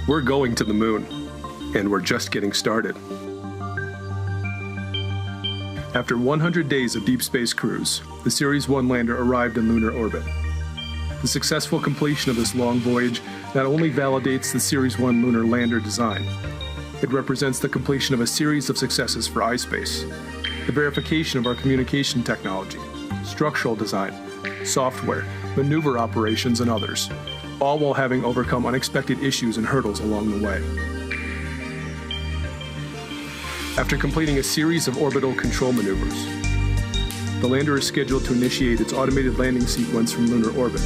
We're going to the moon, and we're just getting started. After 100 days of deep space cruise, the Series 1 lander arrived in lunar orbit. The successful completion of this long voyage not only validates the Series 1 lunar lander design, it represents the completion of a series of successes for iSpace, the verification of our communication technology, structural design, software, maneuver operations, and others, all while having overcome unexpected issues and hurdles along the way. After completing a series of orbital control maneuvers, the lander is scheduled to initiate its automated landing sequence from lunar orbit.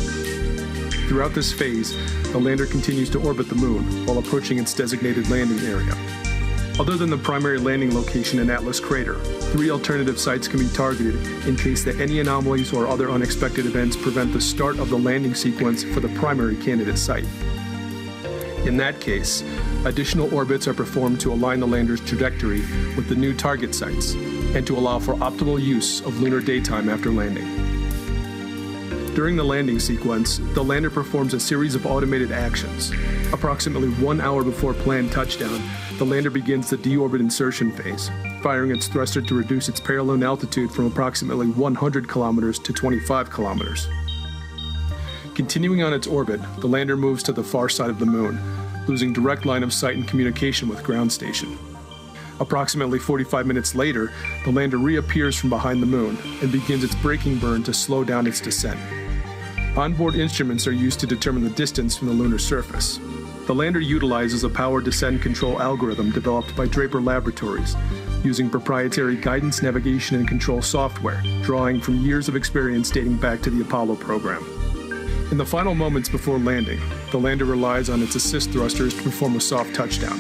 Throughout this phase, the lander continues to orbit the moon while approaching its designated landing area. Other than the primary landing location in Atlas Crater, 3 alternative sites can be targeted in case that any anomalies or other unexpected events prevent the start of the landing sequence for the primary candidate site. In that case, additional orbits are performed to align the lander's trajectory with the new target sites and to allow for optimal use of lunar daytime after landing. During the landing sequence, the lander performs a series of automated actions. Approximately 1 hour before planned touchdown, the lander begins the deorbit insertion phase, firing its thruster to reduce its payload altitude from approximately 100 kilometers to 25 kilometers. Continuing on its orbit, the lander moves to the far side of the moon, losing direct line of sight and communication with ground station. Approximately 45 minutes later, the lander reappears from behind the moon and begins its braking burn to slow down its descent. Onboard instruments are used to determine the distance from the lunar surface. The lander utilizes a power descent control algorithm developed by Draper Laboratories, using proprietary guidance, navigation, and control software, drawing from years of experience dating back to the Apollo program. In the final moments before landing, the lander relies on its assist thrusters to perform a soft touchdown.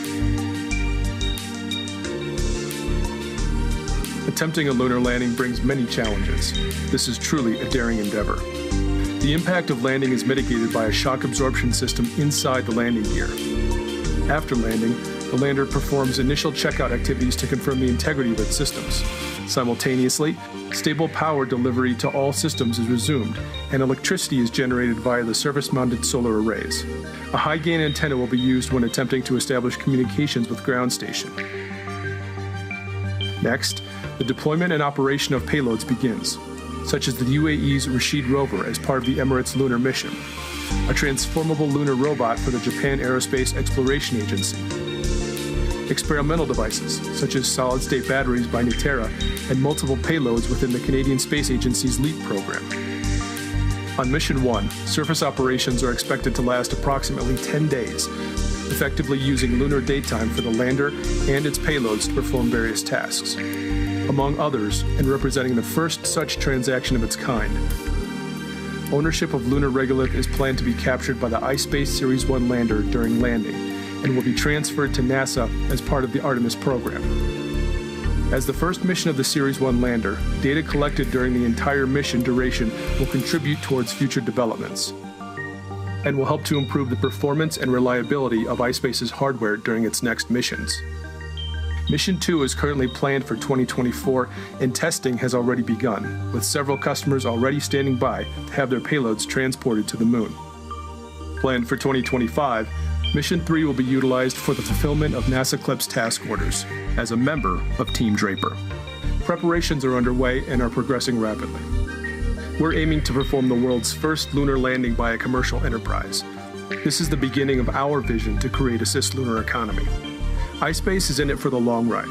Attempting a lunar landing brings many challenges. This is truly a daring endeavor. The impact of landing is mitigated by a shock absorption system inside the landing gear. After landing, the lander performs initial checkout activities to confirm the integrity of its systems. Simultaneously, stable power delivery to all systems is resumed, and electricity is generated via the surface-mounted solar arrays. A high-gain antenna will be used when attempting to establish communications with ground station. Next, the deployment and operation of payloads begins, such as the UAE's Rashid rover as part of the Emirates Lunar Mission, a transformable lunar robot for the Japan Aerospace Exploration Agency, experimental devices such as solid-state batteries by Nutera, and multiple payloads within the Canadian Space Agency's LEAP program. On Mission 1, surface operations are expected to last approximately 10 days, effectively using lunar daytime for the lander and its payloads to perform various tasks. Among others, and representing the first such transaction of its kind, ownership of lunar regolith is planned to be captured by the iSpace Series 1 lander during landing and will be transferred to NASA as part of the Artemis program. As the first mission of the Series 1 lander, data collected during the entire mission duration will contribute towards future developments and will help to improve the performance and reliability of iSpace's hardware during its next missions. Mission 2 is currently planned for 2024, and testing has already begun, with several customers already standing by to have their payloads transported to the moon. Planned for 2025, Mission 3 will be utilized for the fulfillment of NASA CLPS task orders as a member of Team Draper. Preparations are underway and are progressing rapidly. We're aiming to perform the world's first lunar landing by a commercial enterprise. This is the beginning of our vision to create a cislunar economy. iSpace is in it for the long run,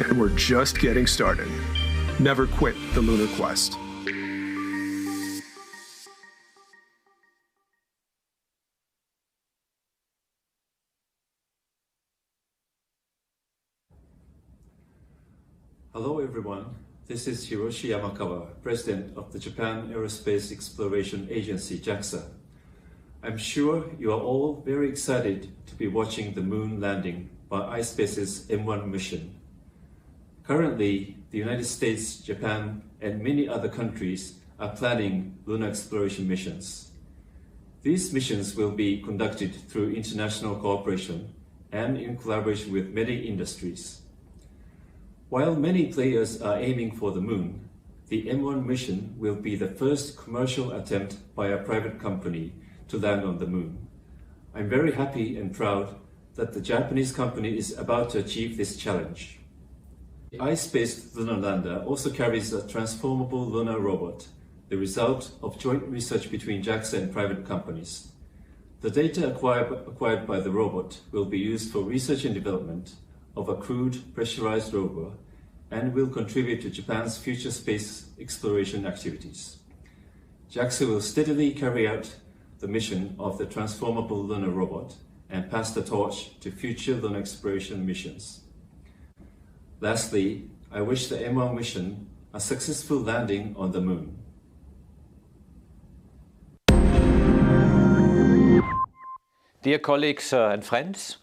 and we're just getting started. Never quit the lunar quest. Hello everyone, this is Hiroshi Yamakawa, President of the Japan Aerospace Exploration Agency, JAXA. I'm sure you are all very excited to be watching the moon landing by iSpace's M1 mission. Currently, the United States, Japan, and many other countries are planning lunar exploration missions. These missions will be conducted through international cooperation and in collaboration with many industries. While many players are aiming for the moon, the M1 mission will be the first commercial attempt by a private company to land on the moon. I'm very happy and proud that the Japanese company is about to achieve this challenge. The iSpace lunar lander also carries a transformable lunar robot, the result of joint research between JAXA and private companies. The data acquired by the robot will be used for research and development of a crewed pressurized rover and will contribute to Japan's future space exploration activities. JAXA will steadily carry out the mission of the transformable lunar robot and pass the torch to future lunar exploration missions. Lastly, I wish the M1 mission a successful landing on the moon. Dear colleagues and friends,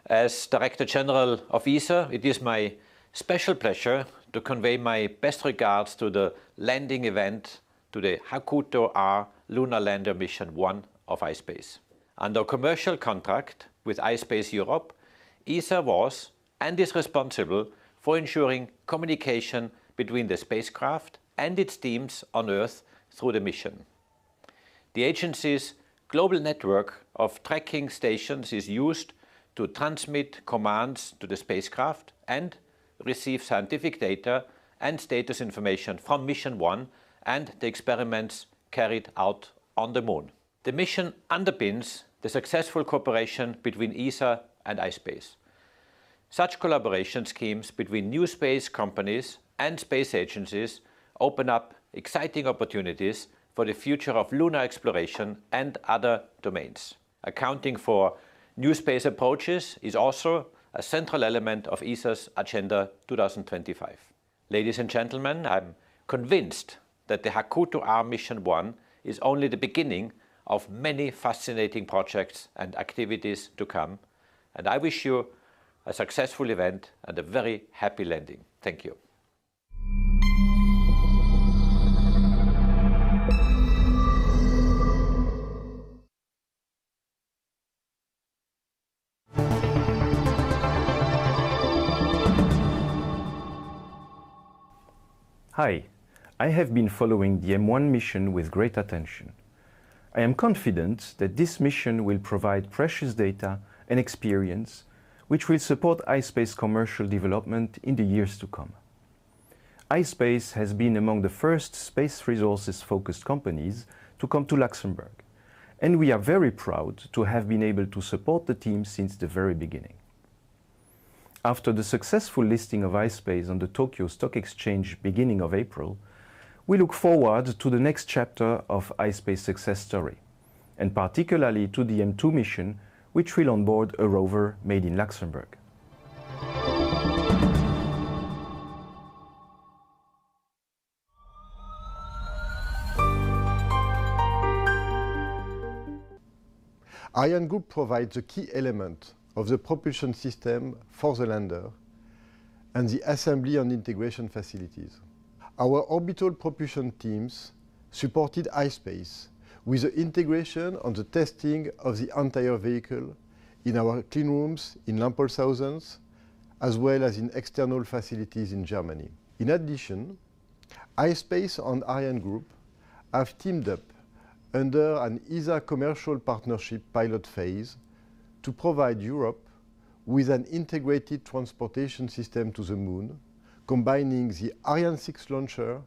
as Director General of ESA, it is my special pleasure to convey my best regards to the landing event to the HAKUTO-R Lunar Lander Mission 1 of iSpace. Under commercial contract with iSpace Europe, ESA was and is responsible for ensuring communication between the spacecraft and its teams on Earth through the mission. The agency's global network of tracking stations is used to transmit commands to the spacecraft and receive scientific data and status information from Mission 1 and the experiments carried out on the Moon. The mission underpins the successful cooperation between ESA and iSpace. Such collaboration schemes between new space companies and space agencies open up exciting opportunities for the future of lunar exploration and other domains. Accounting for new space approaches is also a central element of ESA's Agenda 2025. Ladies and gentlemen, I'm convinced that the HAKUTO-R Mission 1 is only the beginning of many fascinating projects and activities to come, and I wish you a successful event and a very happy landing. Thank you. Hi, I have been following the M1 mission with great attention. I am confident that this mission will provide precious data and experience which will support iSpace commercial development in the years to come. iSpace has been among the first space resources-focused companies to come to Luxembourg, and we are very proud to have been able to support the team since the very beginning. After the successful listing of iSpace on the Tokyo Stock Exchange beginning of April, we look forward to the next chapter of iSpace success story, and particularly to the M2 mission, which will onboard a rover made in Luxembourg. ArianeGroup provides the key element of the propulsion system for the lander and the assembly and integration facilities. Our orbital propulsion teams supported iSpace with the integration and the testing of the entire vehicle in our clean rooms in Lampolshausen, as well as in external facilities in Germany. In addition, iSpace and ArianeGroup have teamed up under an ESA commercial partnership pilot phase to provide Europe with an integrated transportation system to the Moon, combining the Ariane 6 launcher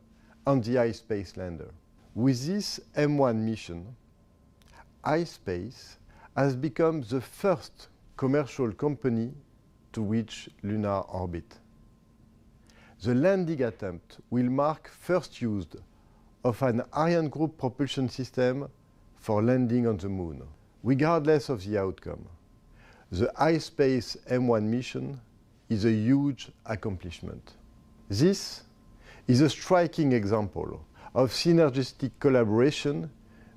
and the iSpace lander. With this M1 mission, iSpace has become the first commercial company to reach lunar orbit. The landing attempt will mark first use of an ArianeGroup propulsion system for landing on the Moon. Regardless of the outcome, the iSpace M1 mission is a huge accomplishment. This is a striking example of synergistic collaboration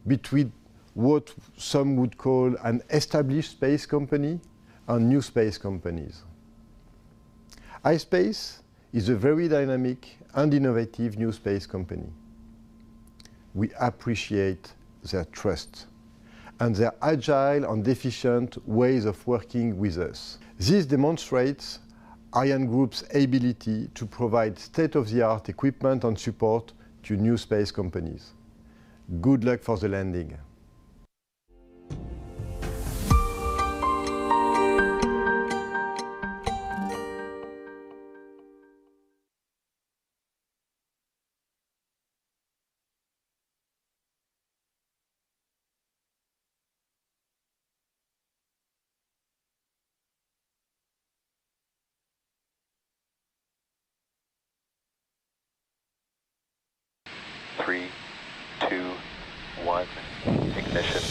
between what some would call an established space company and new space companies. iSpace is a very dynamic and innovative new space company. We appreciate their trust and their agile and efficient ways of working with us. This demonstrates ArianeGroup's ability to provide state-of-the-art equipment and support to new space companies. Good luck for the landing. Three, two, one, ignition.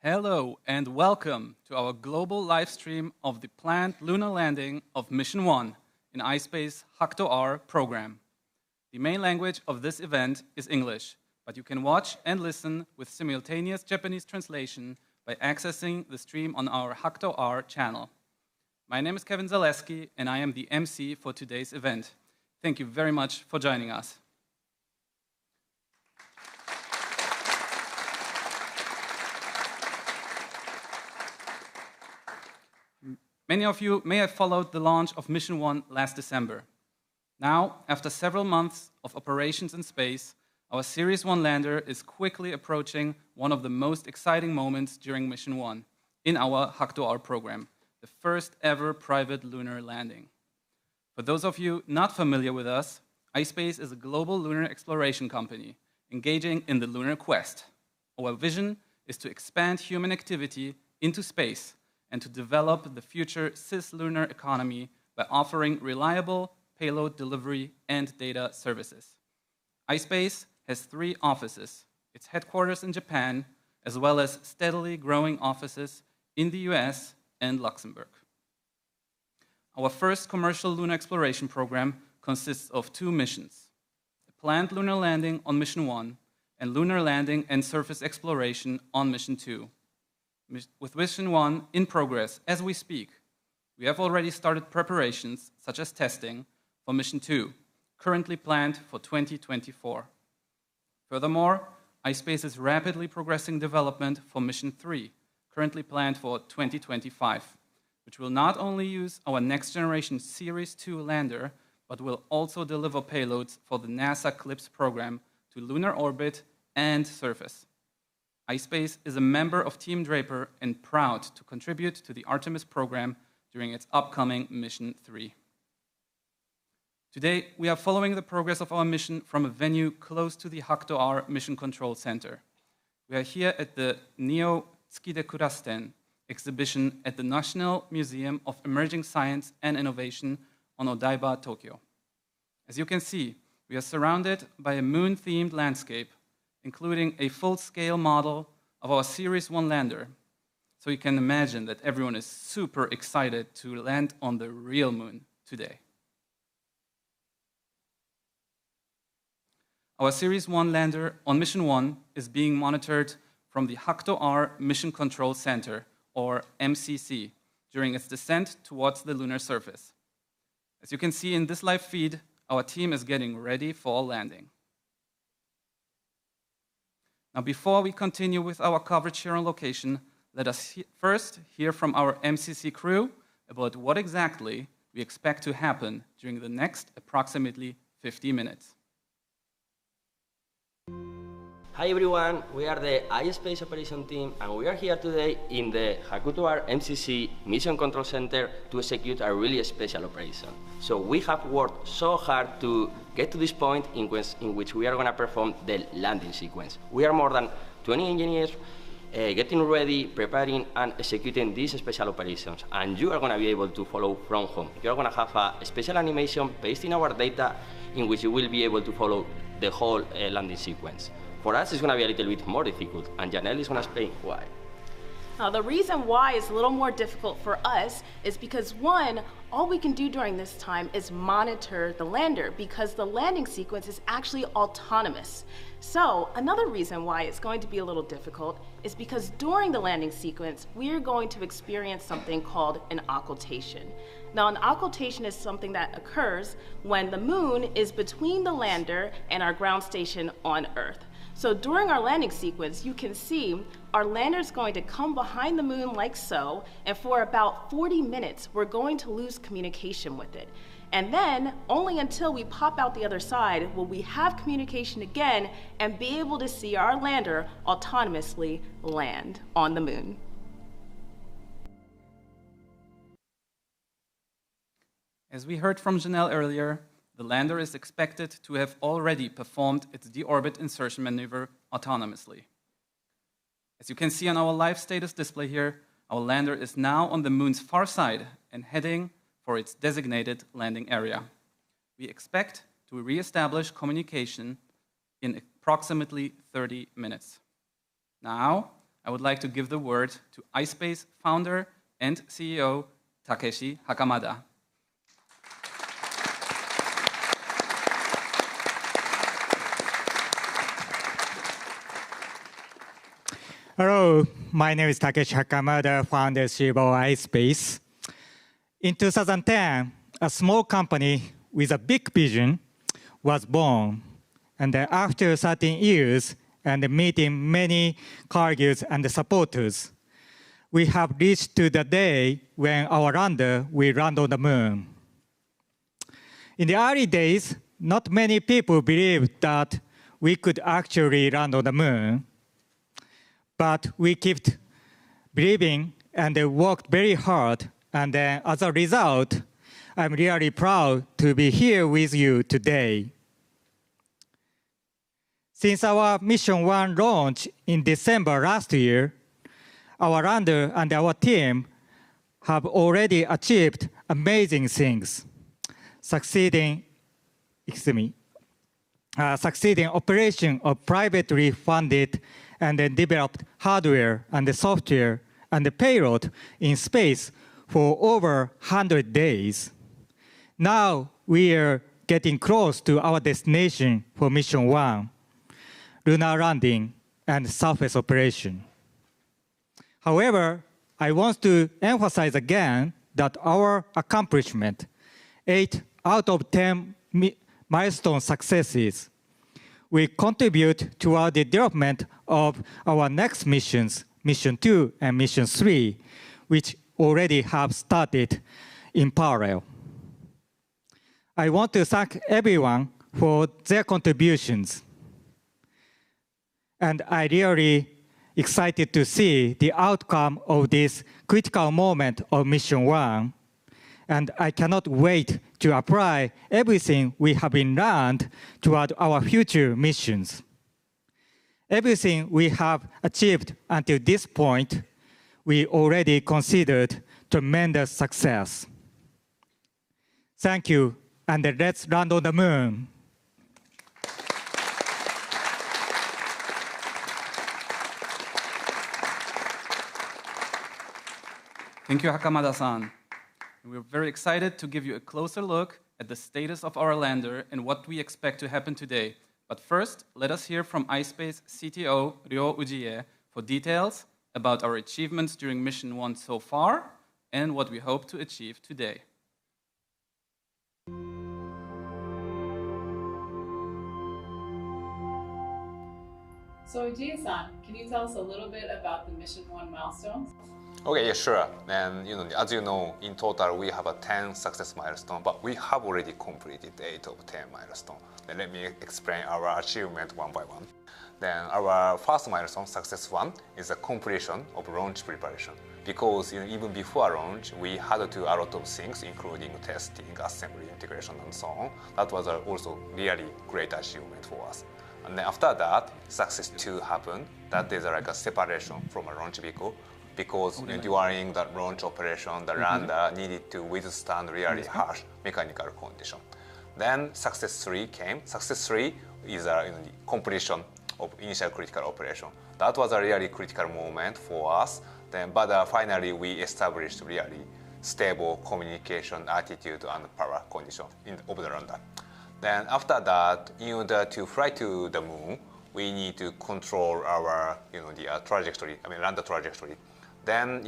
Hello and welcome to our global live stream of the planned lunar landing of Mission 1 in iSpace HAKUTO-R program. The main language of this event is English, but you can watch and listen with simultaneous Japanese translation by accessing the stream on our HAKUTO-R channel. My name is Kevin Zaleski and I am the MC for today's event. Thank you very much for joining us. Many of you may have followed the launch of Mission 1 last December. Now, after several months of operations in space, our Series 1 lander is quickly approaching one of the most exciting moments during Mission 1 in our HAKUTO-R program, the first ever private lunar landing. For those of you not familiar with us, iSpace is a global lunar exploration company engaging in the lunar quest. Our vision is to expand human activity into space and to develop the future cislunar economy by offering reliable payload delivery and data services. iSpace has 3 offices, its headquarters in Japan, as well as steadily growing offices in the US and Luxembourg. Our first commercial lunar exploration program consists of 2 missions: a planned lunar landing on Mission 1 and lunar landing and surface exploration on Mission 2. With Mission 1 in progress as we speak, we have already started preparations, such as testing, for Mission 2, currently planned for 2024. Furthermore, iSpace is rapidly progressing development for Mission 3, currently planned for 2025, which will not only use our next-generation Series 2 lander, but will also deliver payloads for the NASA CLIPS program to lunar orbit and surface. iSpace is a member of Team Draper and proud to contribute to the Artemis program during its upcoming Mission 3. Today, we are following the progress of our mission from a venue close to the HAKUTO-R Mission Control Center. We are here at the Neo Tsukide-Kurasten exhibition at the National Museum of Emerging Science and Innovation on Odaiba, Tokyo. As you can see, we are surrounded by a moon-themed landscape, including a full-scale model of our Series 1 lander. So you can imagine that everyone is super excited to land on the real moon today. Our Series 1 lander on Mission 1 is being monitored from the HAKUTO-R Mission Control Center, or MCC, during its descent towards the lunar surface. As you can see in this live feed, our team is getting ready for landing. Now, before we continue with our coverage here on location, let us first hear from our MCC crew about what exactly we expect to happen during the next approximately 50 minutes. Hi everyone, we are the iSpace operation team and we are here today in the HAKUTO-R MCC Mission Control Center to execute a really special operation. So we have worked so hard to get to this point in which we are going to perform the landing sequence. We are more than 20 engineers getting ready, preparing, and executing these special operations. And you are going to be able to follow from home. You are going to have a special animation based in our data in which you will be able to follow the whole landing sequence. For us, it's going to be a little bit more difficult, and Janelle is going to explain why. Now, the reason why it's a little more difficult for us is because, one, all we can do during this time is monitor the lander because the landing sequence is actually autonomous. So another reason why it's going to be a little difficult is because during the landing sequence, we are going to experience something called an occultation. Now, an occultation is something that occurs when the moon is between the lander and our ground station on Earth. So during our landing sequence, you can see our lander is going to come behind the moon like so, and for about 40 minutes, we're going to lose communication with it. And then, only until we pop out the other side will we have communication again and be able to see our lander autonomously land on the moon. As we heard from Janelle earlier, the lander is expected to have already performed its deorbit insertion maneuver autonomously. As you can see on our live status display here, our lander is now on the moon's far side and heading for its designated landing area. We expect to re-establish communication in approximately 30 minutes. Now, I would like to give the word to iSpace founder and CEO Takeshi Hakamada. Hello, my name is Takeshi Hakamada, founder and CEO of iSpace. In 2010, a small company with a big vision was born. And then after 13 years and meeting many colleagues and supporters, we have reached to the day when our lander will land on the moon. In the early days, not many people believed that we could actually land on the moon. But we kept believing and worked very hard. And as a result, I'm really proud to be here with you today. Since our Mission 1 launch in December last year, our lander and our team have already achieved amazing things, succeeding operation of privately funded and then developed hardware and the software and the payload in space for over 100 days. Now we are getting close to our destination for Mission 1, lunar landing and surface operation. However, I want to emphasize again that our accomplishment, 8 out of 10 milestone successes, will contribute toward the development of our next missions, Mission 2 and Mission 3, which already have started in parallel. I want to thank everyone for their contributions. And I'm really excited to see the outcome of this critical moment of Mission 1. And I cannot wait to apply everything we have been learned toward our future missions. Everything we have achieved until this point, we already considered tremendous success. Thank you, and let's land on the moon. Thank you, Hakamada-san. We're very excited to give you a closer look at the status of our lander and what we expect to happen today. But first, let us hear from iSpace CTO Ryo Ujie for details about our achievements during Mission 1 so far and what we hope to achieve today. So Ujie-san, can you tell us a little bit about the Mission 1 milestones? Okay, yeah, sure. And as you know, in total we have 10 success milestones, but we have already completed 8 of 10 milestones. Then let me explain our achievement one by one. Then our first milestone, success 1, is the completion of launch preparation. Because even before launch, we had to do a lot of things, including testing, assembly, integration, and so on. That was also really great achievement for us. And then after that, success 2 happened. That is like a separation from a launch vehicle, because during the launch operation, the lander needed to withstand really harsh mechanical condition. Then success 3 came. Success 3 is the completion of initial critical operation. That was a really critical moment for us. Then, but finally, we established really stable communication, attitude, and power condition of the lander. Then after that, in order to fly to the moon, we need to control our, the trajectory. Lander trajectory. Then,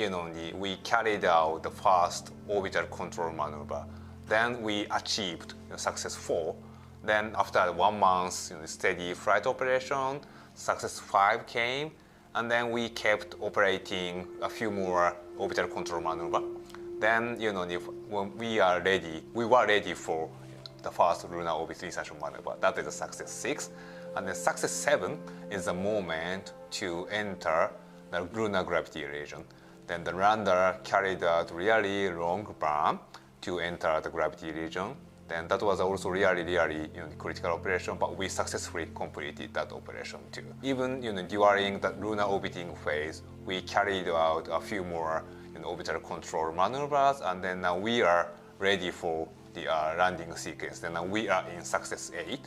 we carried out the first orbital control maneuver. Then we achieved success 4. Then after 1 month steady flight operation, success 5 came, and then we kept operating a few more orbital control maneuver. Then, when we were ready for the first lunar orbit insertion maneuver. That is a success 6. And then success 7 is the moment to enter the lunar gravity region. Then the lander carried out really long burn to enter the gravity region. Then that was also really critical operation, but we successfully completed that operation too. Even during the lunar orbiting phase, we carried out a few more orbital control maneuvers, and then now we are ready for the landing sequence. Then we are in success 8.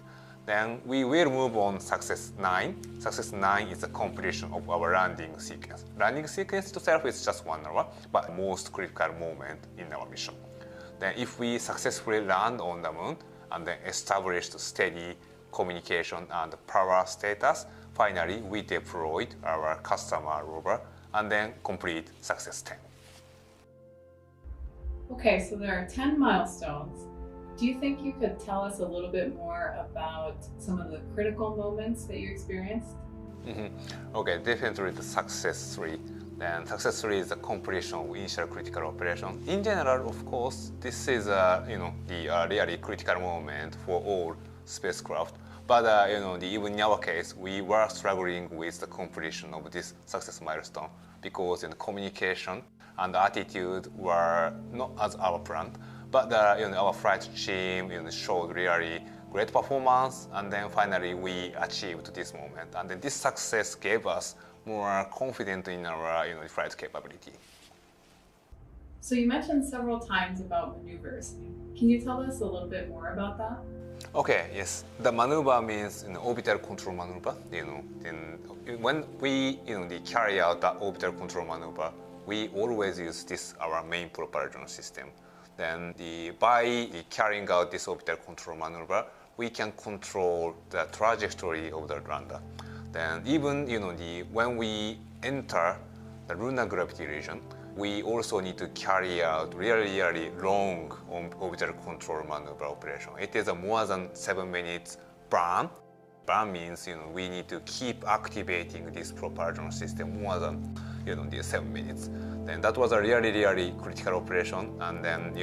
Then we will move on success 9. Success 9 is the completion of our landing sequence. Landing sequence itself is just 1 hour, but the most critical moment in our mission. Then if we successfully land on the moon and then establish steady communication and power status, finally we deployed our customer rover and then complete success 10. Okay, so there are 10 milestones. Do you think you could tell us a little bit more about some of the critical moments that you experienced? Okay, definitely the success 3. Then success 3 is the completion of initial critical operation. In general, of course, this is the really critical moment for all spacecraft. But even in our case, we were struggling with the completion of this success milestone because communication and attitude were not as our planned. But our flight team showed really great performance, and then finally we achieved this moment. And then this success gave us more confidence in our flight capability. So you mentioned several times about maneuvers. Can you tell us a little bit more about that? Okay, yes. The maneuver means orbital control maneuver. When we carry out the orbital control maneuver, we always use this our main propulsion system. Then by carrying out this orbital control maneuver, we can control the trajectory of the lander. Then even when we enter the lunar gravity region, we also need to carry out really long orbital control maneuver operation. It is a more than 7 minutes burn. Burn means we need to keep activating this propulsion system more than the 7 minutes. Then that was a really critical operation, and then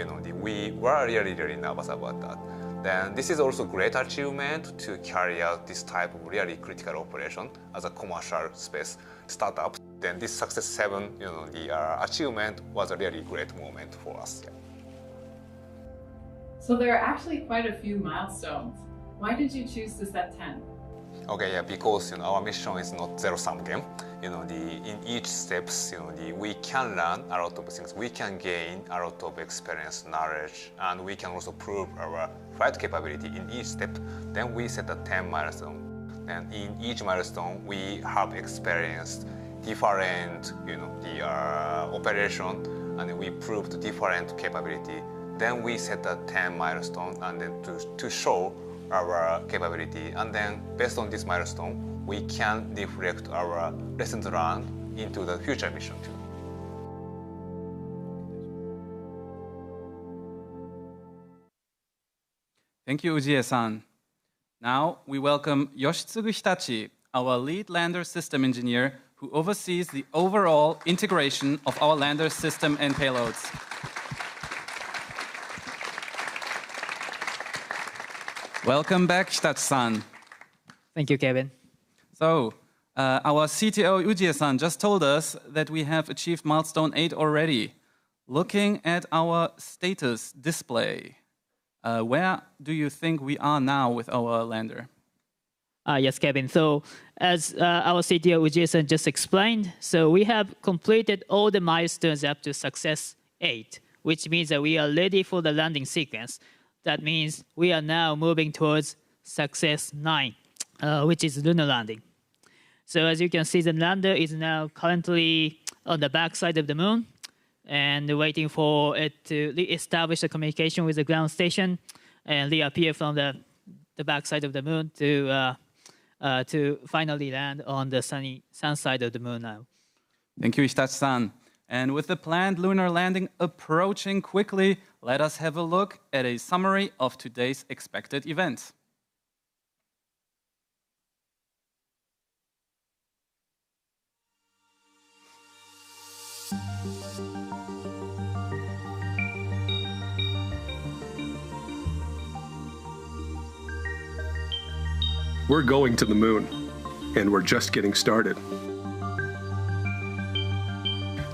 we were really nervous about that. Then this is also great achievement to carry out this type of really critical operation as a commercial space startup. Then this success 7, the achievement was a really great moment for us. Yeah. So there are actually quite a few milestones. Why did you choose to set 10? Okay, yeah, because our mission is not zero-sum game. In each steps, we can learn a lot of things. We can gain a lot of experience, knowledge, and we can also prove our flight capability in each step. Then we set a 10 milestone. And in each milestone, we have experienced different, operation, and we proved different capability. Then we set a 10 milestone, and then to show our capability, and then based on this milestone, we can reflect our lessons learned into the future mission too. Thank you, Ujie-san. Now we welcome Yoshitsugu Hitachi, our lead lander system engineer, who oversees the overall integration of our lander system and payloads. Welcome back, Hitachi-san. Thank you, Kevin. So, our CTO Ujie-san just told us that we have achieved milestone 8 already. Looking at our status display, where do you think we are now with our lander? Yes, Kevin. So as our CTO Ujie-san just explained, so we have completed all the milestones up to success 8, which means that we are ready for the landing sequence. That means we are now moving towards success 9, which is lunar landing. So as you can see, the lander is now currently on the backside of the moon and waiting for it to re-establish the communication with the ground station and reappear from the backside of the moon to finally land on the sun side of the moon now. Thank you, Itachi-san. And with the planned lunar landing approaching quickly, let us have a look at a summary of today's expected events. We're going to the moon, and we're just getting started.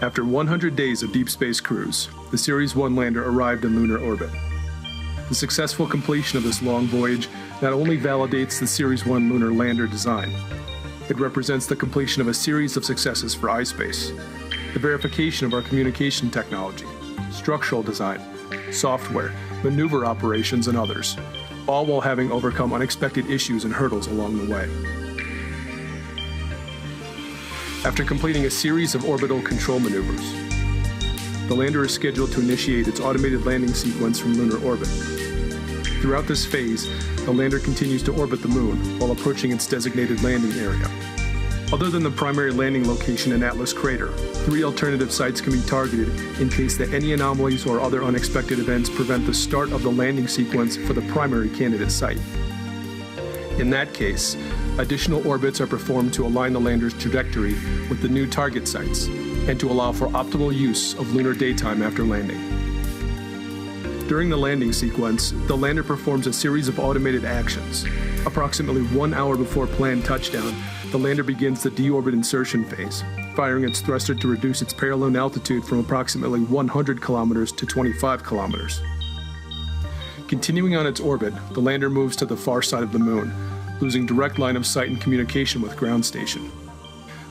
After 100 days of deep space cruise, the Series 1 lander arrived in lunar orbit. The successful completion of this long voyage not only validates the Series 1 lunar lander design, it represents the completion of a series of successes for iSpace, the verification of our communication technology, structural design, software, maneuver operations, and others, all while having overcome unexpected issues and hurdles along the way. After completing a series of orbital control maneuvers, the lander is scheduled to initiate its automated landing sequence from lunar orbit. Throughout this phase, the lander continues to orbit the moon while approaching its designated landing area. Other than the primary landing location in Atlas Crater, 3 alternative sites can be targeted in case that any anomalies or other unexpected events prevent the start of the landing sequence for the primary candidate site. In that case, additional orbits are performed to align the lander's trajectory with the new target sites and to allow for optimal use of lunar daytime after landing. During the landing sequence, the lander performs a series of automated actions. Approximately 1 hour before planned touchdown, the lander begins the deorbit insertion phase, firing its thruster to reduce its parallel altitude from approximately 100 kilometers to 25 kilometers. Continuing on its orbit, the lander moves to the far side of the moon, losing direct line of sight and communication with ground station.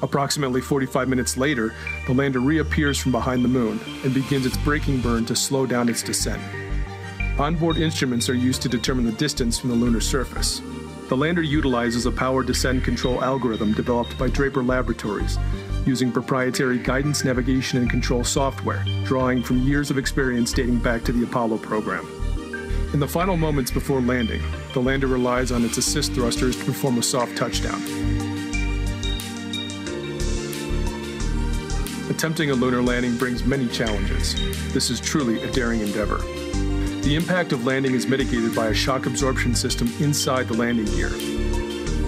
Approximately 45 minutes later, the lander reappears from behind the moon and begins its braking burn to slow down its descent. Onboard instruments are used to determine the distance from the lunar surface. The lander utilizes a power descent control algorithm developed by Draper Laboratories, using proprietary guidance, navigation, and control software, drawing from years of experience dating back to the Apollo program. In the final moments before landing, the lander relies on its assist thrusters to perform a soft touchdown. Attempting a lunar landing brings many challenges. This is truly a daring endeavor. The impact of landing is mitigated by a shock absorption system inside the landing gear.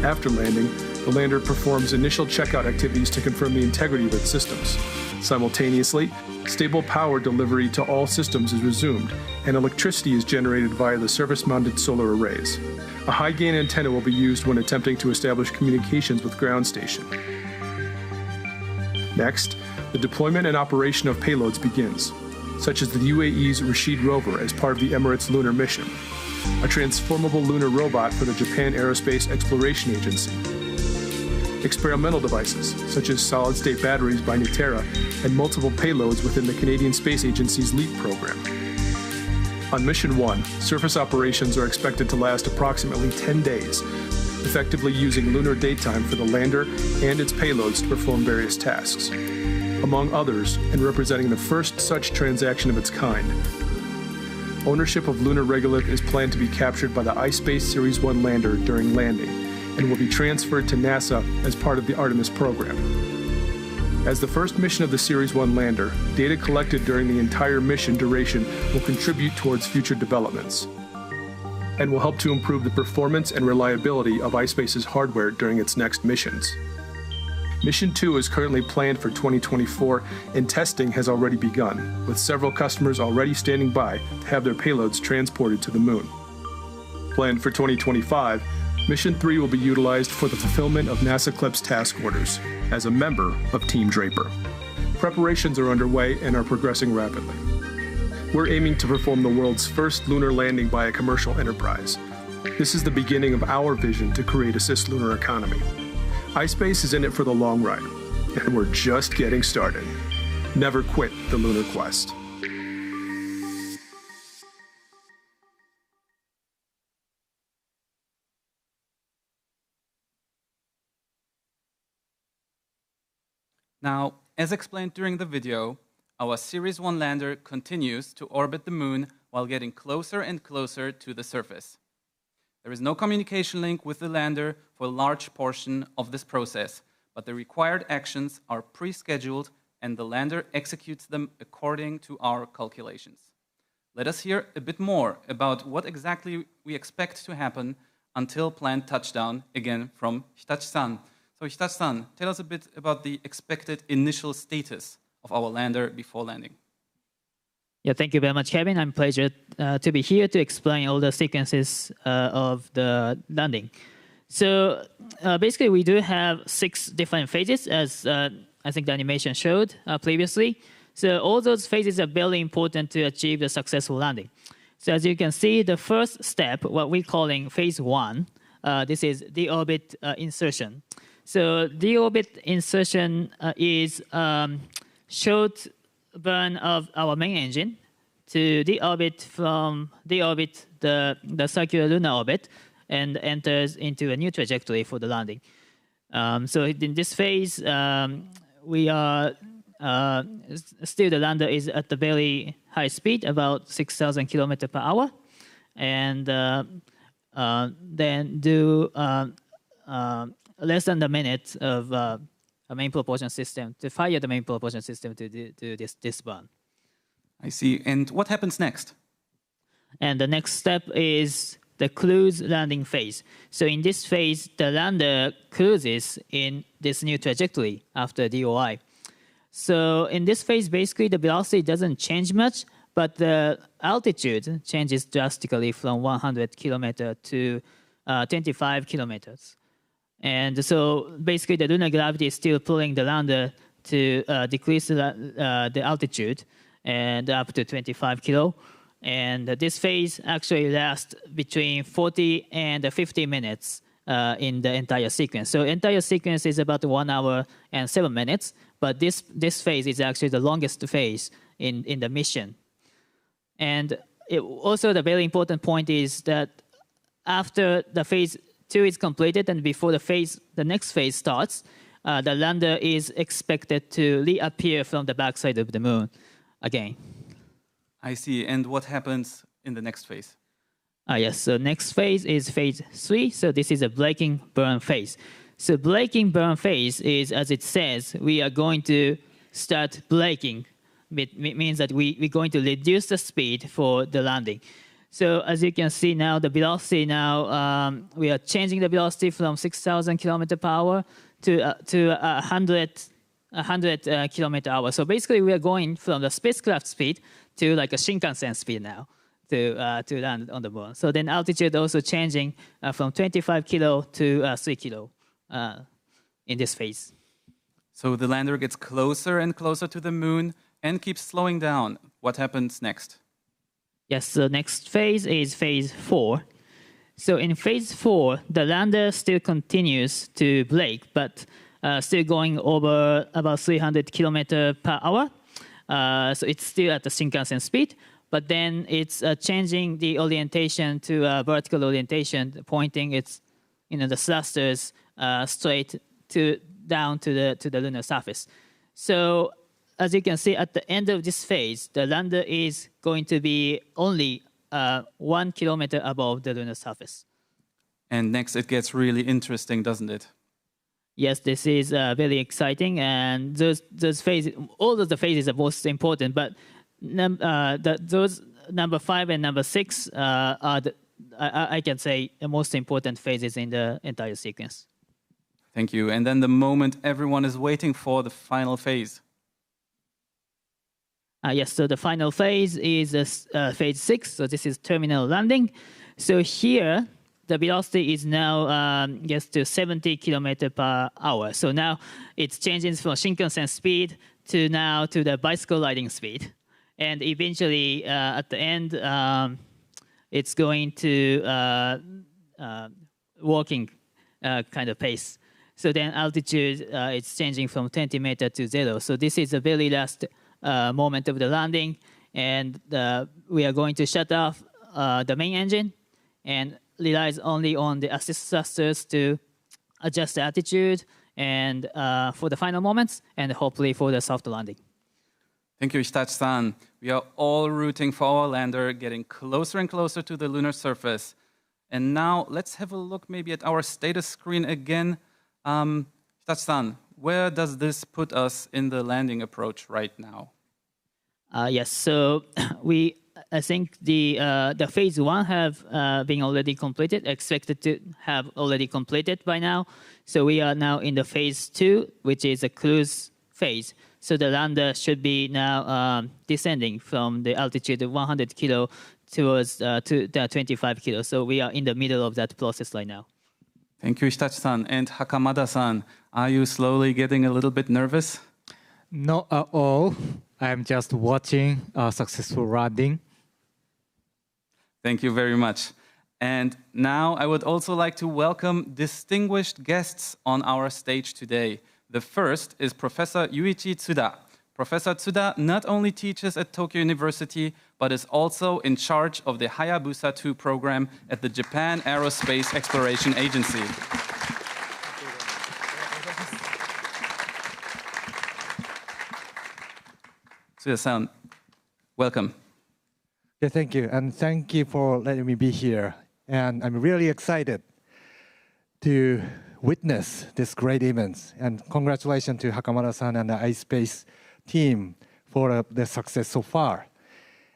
After landing, the lander performs initial checkout activities to confirm the integrity of its systems. Simultaneously, stable power delivery to all systems is resumed, and electricity is generated via the surface-mounted solar arrays. A high-gain antenna will be used when attempting to establish communications with ground station. Next, the deployment and operation of payloads begins, such as the UAE's Rashid rover as part of the Emirates Lunar Mission, a transformable lunar robot for the Japan Aerospace Exploration Agency, experimental devices such as solid-state batteries by Nitera, and multiple payloads within the Canadian Space Agency's LEAP program. On Mission 1, surface operations are expected to last approximately 10 days, effectively using lunar daytime for the lander and its payloads to perform various tasks. Among others, and representing the first such transaction of its kind, ownership of lunar regolith is planned to be captured by the iSpace Series 1 lander during landing and will be transferred to NASA as part of the Artemis program. As the first mission of the Series 1 lander, data collected during the entire mission duration will contribute towards future developments and will help to improve the performance and reliability of iSpace's hardware during its next missions. Mission 2 is currently planned for 2024, and testing has already begun, with several customers already standing by to have their payloads transported to the moon. Planned for 2025, Mission 3 will be utilized for the fulfillment of NASA CLPS task orders as a member of Team Draper. Preparations are underway and are progressing rapidly. We're aiming to perform the world's first lunar landing by a commercial enterprise, This is the beginning of our vision to create a cislunar economy. iSpace is in it for the long run, and we're just getting started. Never quit the lunar quest. Now, as explained during the video, our Series 1 lander continues to orbit the moon while getting closer and closer to the surface. There is no communication link with the lander for a large portion of this process, but the required actions are pre-scheduled and the lander executes them according to our calculations. Let us hear a bit more about what exactly we expect to happen until planned touchdown, again from Hitachi-san. So Hitachi-san, tell us a bit about the expected initial status of our lander before landing. Yeah, thank you very much, Kevin. I'm pleasure to be here to explain all the sequences of the landing. So basically, we do have 6 different phases, as I think the animation showed previously. So all those phases are very important to achieve the successful landing. So as you can see, the first step, what we're calling phase 1, this is deorbit insertion. So deorbit insertion is short burn of our main engine to deorbit from the circular lunar orbit and enters into a new trajectory for the landing. So in this phase, we are still the lander is at a very high speed, about 6,000 kilometers per hour, and then do less than a minute of a main propulsion system to fire the main propulsion system to do this burn. I see. And what happens next? And the next step is the cruise landing phase. So in this phase, the lander cruises in this new trajectory after DOI. So in this phase, basically the velocity doesn't change much, but the altitude changes drastically from 100 kilometers to 25 kilometers. And so basically the lunar gravity is still pulling the lander to decrease the altitude and up to 25 kilo. And this phase actually lasts between 40 and 50 minutes in the entire sequence. So entire sequence is about 1 hour and 7 minutes, but this phase is actually the longest phase in the mission. And also the very important point is that after the phase 2 is completed and before the next phase starts, the lander is expected to reappear from the backside of the moon again. I see. And what happens in the next phase? Yes, so next phase is phase 3. So this is a braking burn phase. So braking burn phase is, as it says, we are going to start braking. It means that we're going to reduce the speed for the landing. So as you can see now, the velocity now, we are changing the velocity from 6,000 kilometers per hour to 100 kilometers per hour. So basically, we are going from the spacecraft speed to like a Shinkansen speed now to land on the moon. So then altitude also changing from 25 kilo to 3 kilo in this phase. So the lander gets closer and closer to the moon and keeps slowing down. What happens next? Yes, the next phase is phase 4. So in phase 4, the lander still continues to brake, but still going over about 300 kilometers per hour. So it's still at the Shinkansen speed, but then it's changing the orientation to a vertical orientation, pointing its the thrusters straight down to the lunar surface. So as you can see, at the end of this phase, the lander is going to be only 1 kilometer above the lunar surface. And next, it gets really interesting, doesn't it? Yes, this is very exciting, and those phases, all of the phases are most important. But those number 5 and number 6 are I can say the most important phases in the entire sequence. Thank you. And then the moment everyone is waiting for, the final phase. Yes, so the final phase is phase 6. So this is terminal landing. So here, the velocity is now gets to 70 kilometers per hour. So now it's changing from Shinkansen speed to the bicycle riding speed. And eventually, at the end, it's going to walking kind of pace. So then altitude, it's changing from 20 meters to 0. So this is the very last moment of the landing. And we are going to shut off the main engine and relies only on the assist thrusters to adjust the altitude and for the final moments, and hopefully for the soft landing. Thank you, Itachi-san. We are all rooting for our lander getting closer and closer to the lunar surface. And now let's have a look maybe at our status screen again. Itachi-san, where does this put us in the landing approach right now? Yes, so I think the phase 1 have been already completed, expected to have already completed by now. So we are now in the phase 2, which is a cruise phase. So the lander should be now descending from the altitude of 100 kilo towards to 25 kilo. So we are in the middle of that process right now. Thank you, Itachi-san. And Hakamada-san, are you slowly getting a little bit nervous? Not at all. I'm just watching a successful landing. Thank you very much. And now I would also like to welcome distinguished guests on our stage today. The first is Professor Yuichi Tsuda. Professor Tsuda not only teaches at Tokyo University, but is also in charge of the Hayabusa 2 program at the Japan Aerospace Exploration Agency. Tsuda-san, welcome. Yeah, thank you. And thank you for letting me be here. And I'm really excited to witness this great event. And congratulations to Hakamada-san and the iSpace team for the success so far.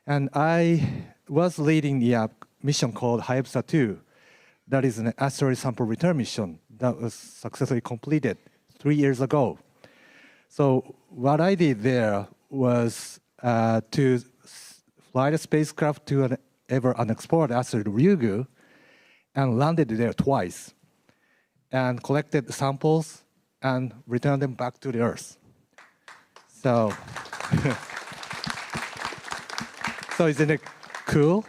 And I was leading the mission called Hayabusa 2. That is an asteroid sample return mission that was successfully completed 3 years ago. So what I did there was to fly the spacecraft to an ever unexplored asteroid Ryugu and landed there twice and collected samples and returned them back to the Earth. So, so isn't it cool?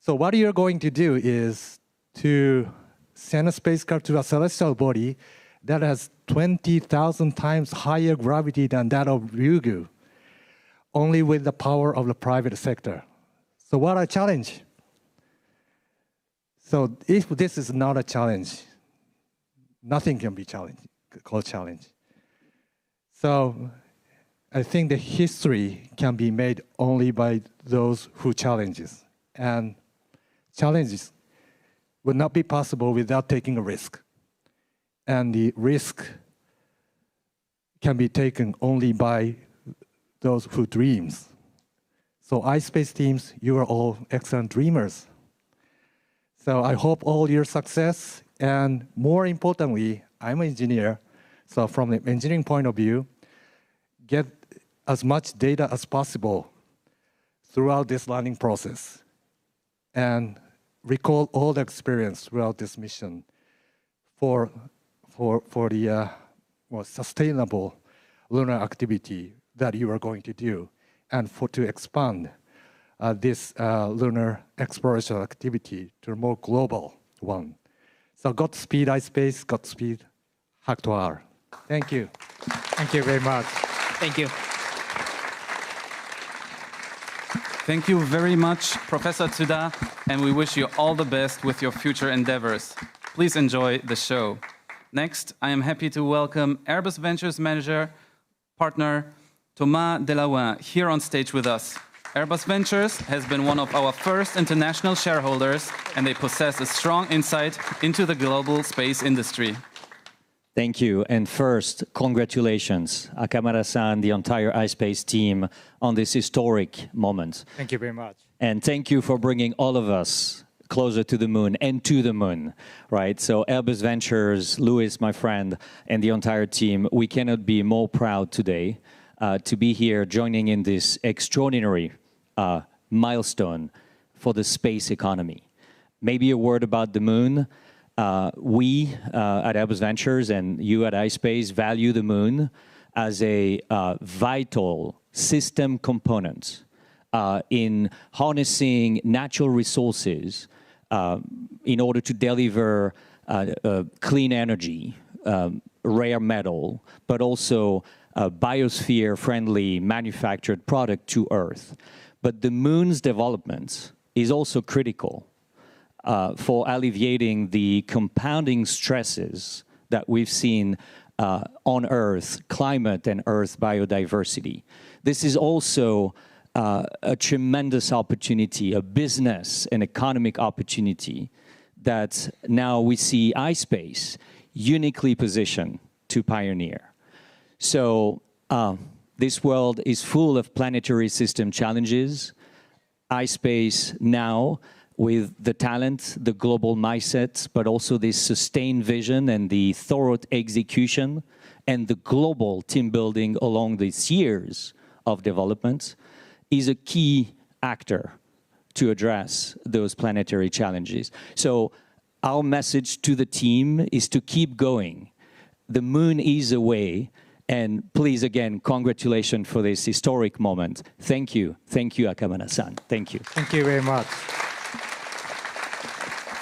So what you're going to do is to send a spacecraft to a celestial body that has 20,000 times higher gravity than that of Ryugu, only with the power of the private sector. So what a challenge. So if this is not a challenge, nothing can be called challenge. So I think the history can be made only by those who challenges. And challenges would not be possible without taking a risk. And the risk can be taken only by those who dreams. So iSpace teams, you are all excellent dreamers. So I hope all your success, and more importantly, I'm an engineer, so from the engineering point of view, get as much data as possible throughout this learning process and recall all the experience throughout this mission for the more sustainable lunar activity that you are going to do, and to expand this lunar exploration activity to a more global one. So Godspeed iSpace, Godspeed HAKUTO-R. Thank you. Thank you very much. Thank you. Thank you very much, Professor Tsuda, and we wish you all the best with your future endeavors. Please enjoy the show. Next, I am happy to welcome Airbus Ventures Manager, Partner Thomas Delaouin here on stage with us. Airbus Ventures has been one of our first international shareholders, and they possess a strong insight into the global space industry. Thank you. And first, congratulations, Akamada-san, the entire iSpace team, on this historic moment. Thank you very much. And thank you for bringing all of us closer to the moon and to the moon, right? So Airbus Ventures, Louis, my friend, and the entire team, we cannot be more proud today to be here joining in this extraordinary milestone for the space economy. Maybe a word about the moon. We at Airbus Ventures and you at iSpace value the moon as a vital system component in harnessing natural resources in order to deliver clean energy, rare metal, but also a biosphere-friendly manufactured product to Earth. But the moon's development is also critical for alleviating the compounding stresses that we've seen on Earth, climate and Earth biodiversity. This is also a tremendous opportunity, a business and economic opportunity that now we see iSpace uniquely positioned to pioneer. So this world is full of planetary system challenges. iSpace now, with the talent, the global mindset, but also this sustained vision and the thorough execution and the global team building along these years of development, is a key actor to address those planetary challenges. So our message to the team is to keep going. The moon is a way, and please, again, congratulations for this historic moment. Thank you, Akamana-san. Thank you. Thank you very much.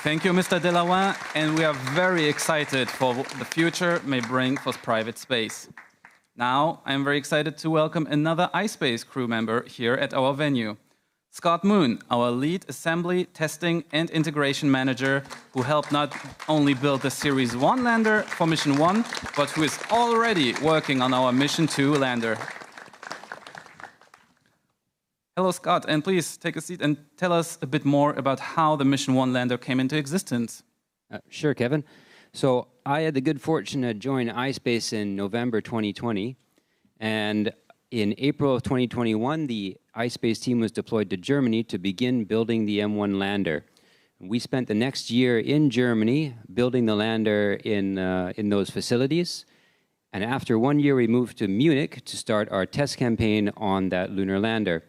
Thank you, Mr. Delawan, and we are very excited for what the future may bring for private space. Now, I'm very excited to welcome another iSpace crew member here at our venue. Scott Moon, our lead assembly, testing, and integration manager, who helped not only build the Series 1 lander for Mission 1, but who is already working on our Mission 2 lander. Hello, Scott, and please take a seat and tell us a bit more about how the Mission 1 lander came into existence. Sure, Kevin. So I had the good fortune to join iSpace in November 2020, and in April of 2021, the iSpace team was deployed to Germany to begin building the M1 lander. We spent the next year in Germany building the lander in those facilities, and after 1 year, we moved to Munich to start our test campaign on that lunar lander.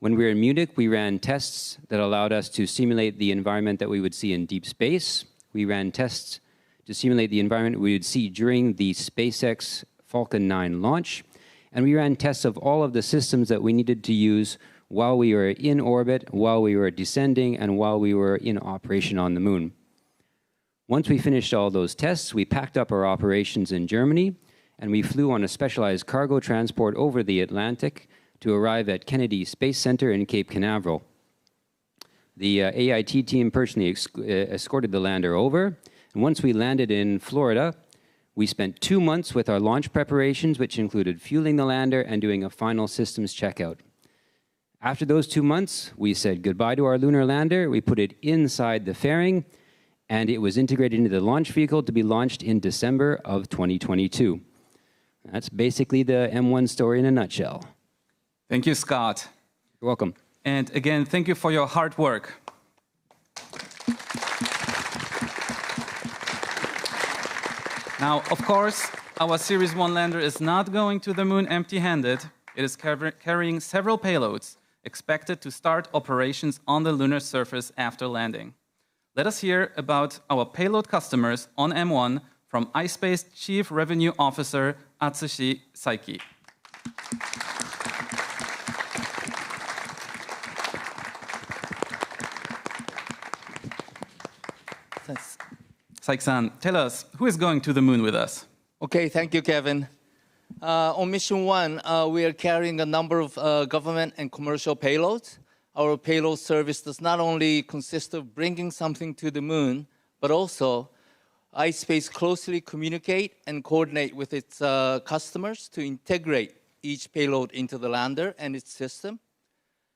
When we were in Munich, we ran tests that allowed us to simulate the environment that we would see in deep space. We ran tests to simulate the environment we would see during the SpaceX Falcon 9 launch. And we ran tests of all of the systems that we needed to use while we were in orbit, while we were descending, and while we were in operation on the moon. Once we finished all those tests, we packed up our operations in Germany, and we flew on a specialized cargo transport over the Atlantic to arrive at Kennedy Space Center in Cape Canaveral. The AIT team personally escorted the lander over, and once we landed in Florida, we spent 2 months with our launch preparations, which included fueling the lander and doing a final systems checkout. After those 2 months, we said goodbye to our lunar lander, we put it inside the fairing, and it was integrated into the launch vehicle to be launched in December of 2022. That's basically the M1 story in a nutshell. Thank you, Scott. You're welcome. And again, thank you for your hard work. Now, of course, our Series 1 lander is not going to the moon empty-handed. It is carrying several payloads, expected to start operations on the lunar surface after landing. Let us hear about our payload customers on M1 from iSpace Chief Revenue Officer Atsushi Saiki. Saiki-san, tell us, who is going to the moon with us? Okay, thank you, Kevin. On Mission 1, we are carrying a number of government and commercial payloads. Our payload service does not only consist of bringing something to the moon, but also iSpace closely communicate and coordinate with its customers to integrate each payload into the lander and its system.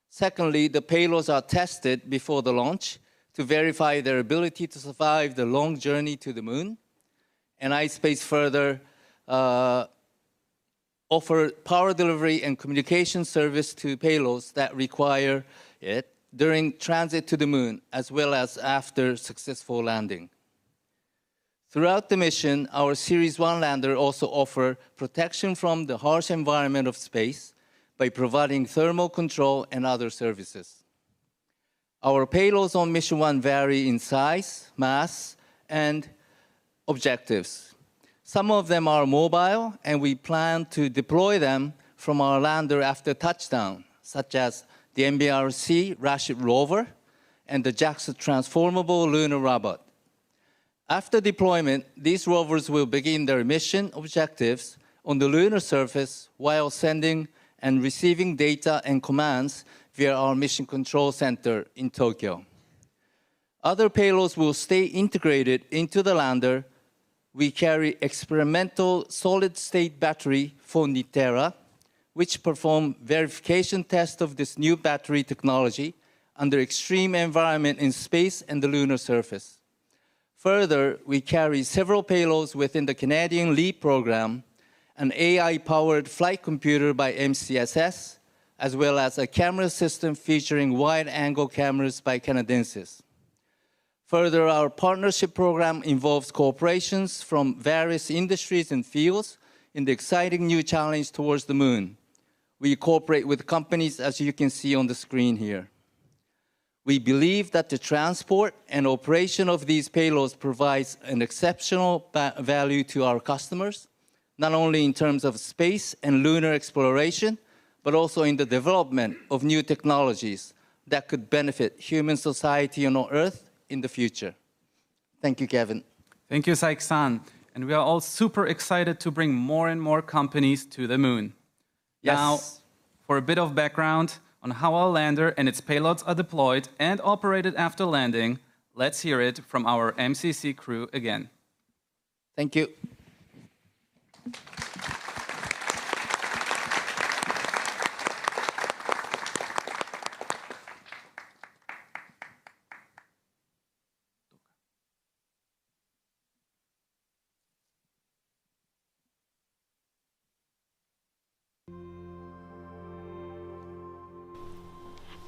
Secondly, the payloads are tested before the launch to verify their ability to survive the long journey to the moon. And iSpace further offer power delivery and communication service to payloads that require it during transit to the moon, as well as after successful landing. Throughout the mission, our Series 1 lander also offers protection from the harsh environment of space by providing thermal control and other services. Our payloads on Mission 1 vary in size, mass, and objectives. Some of them are mobile, and we plan to deploy them from our lander after touchdown, such as the MBRC Rashid rover and the JAXA Transformable Lunar Robot. After deployment, these rovers will begin their mission objectives on the lunar surface while sending and receiving data and commands via our Mission Control Center in Tokyo. Other payloads will stay integrated into the lander. We carry experimental solid-state battery for Nitera, which perform verification tests of this new battery technology under extreme environment in space and the lunar surface. Further, we carry several payloads within the Canadian LEAP program, an AI-powered flight computer by MCSS, as well as a camera system featuring wide-angle cameras by Canadensis. Further, our partnership program involves cooperations from various industries and fields in the exciting new challenge towards the moon. We cooperate with companies, as you can see on the screen here. We believe that the transport and operation of these payloads provides an exceptional value to our customers, not only in terms of space and lunar exploration, but also in the development of new technologies that could benefit human society on Earth in the future. Thank you, Kevin. Thank you, Saik-san. And we are all super excited to bring more and more companies to the moon. Yes. Now, for a bit of background on how our lander and its payloads are deployed and operated after landing, let's hear it from our MCC crew again. Thank you.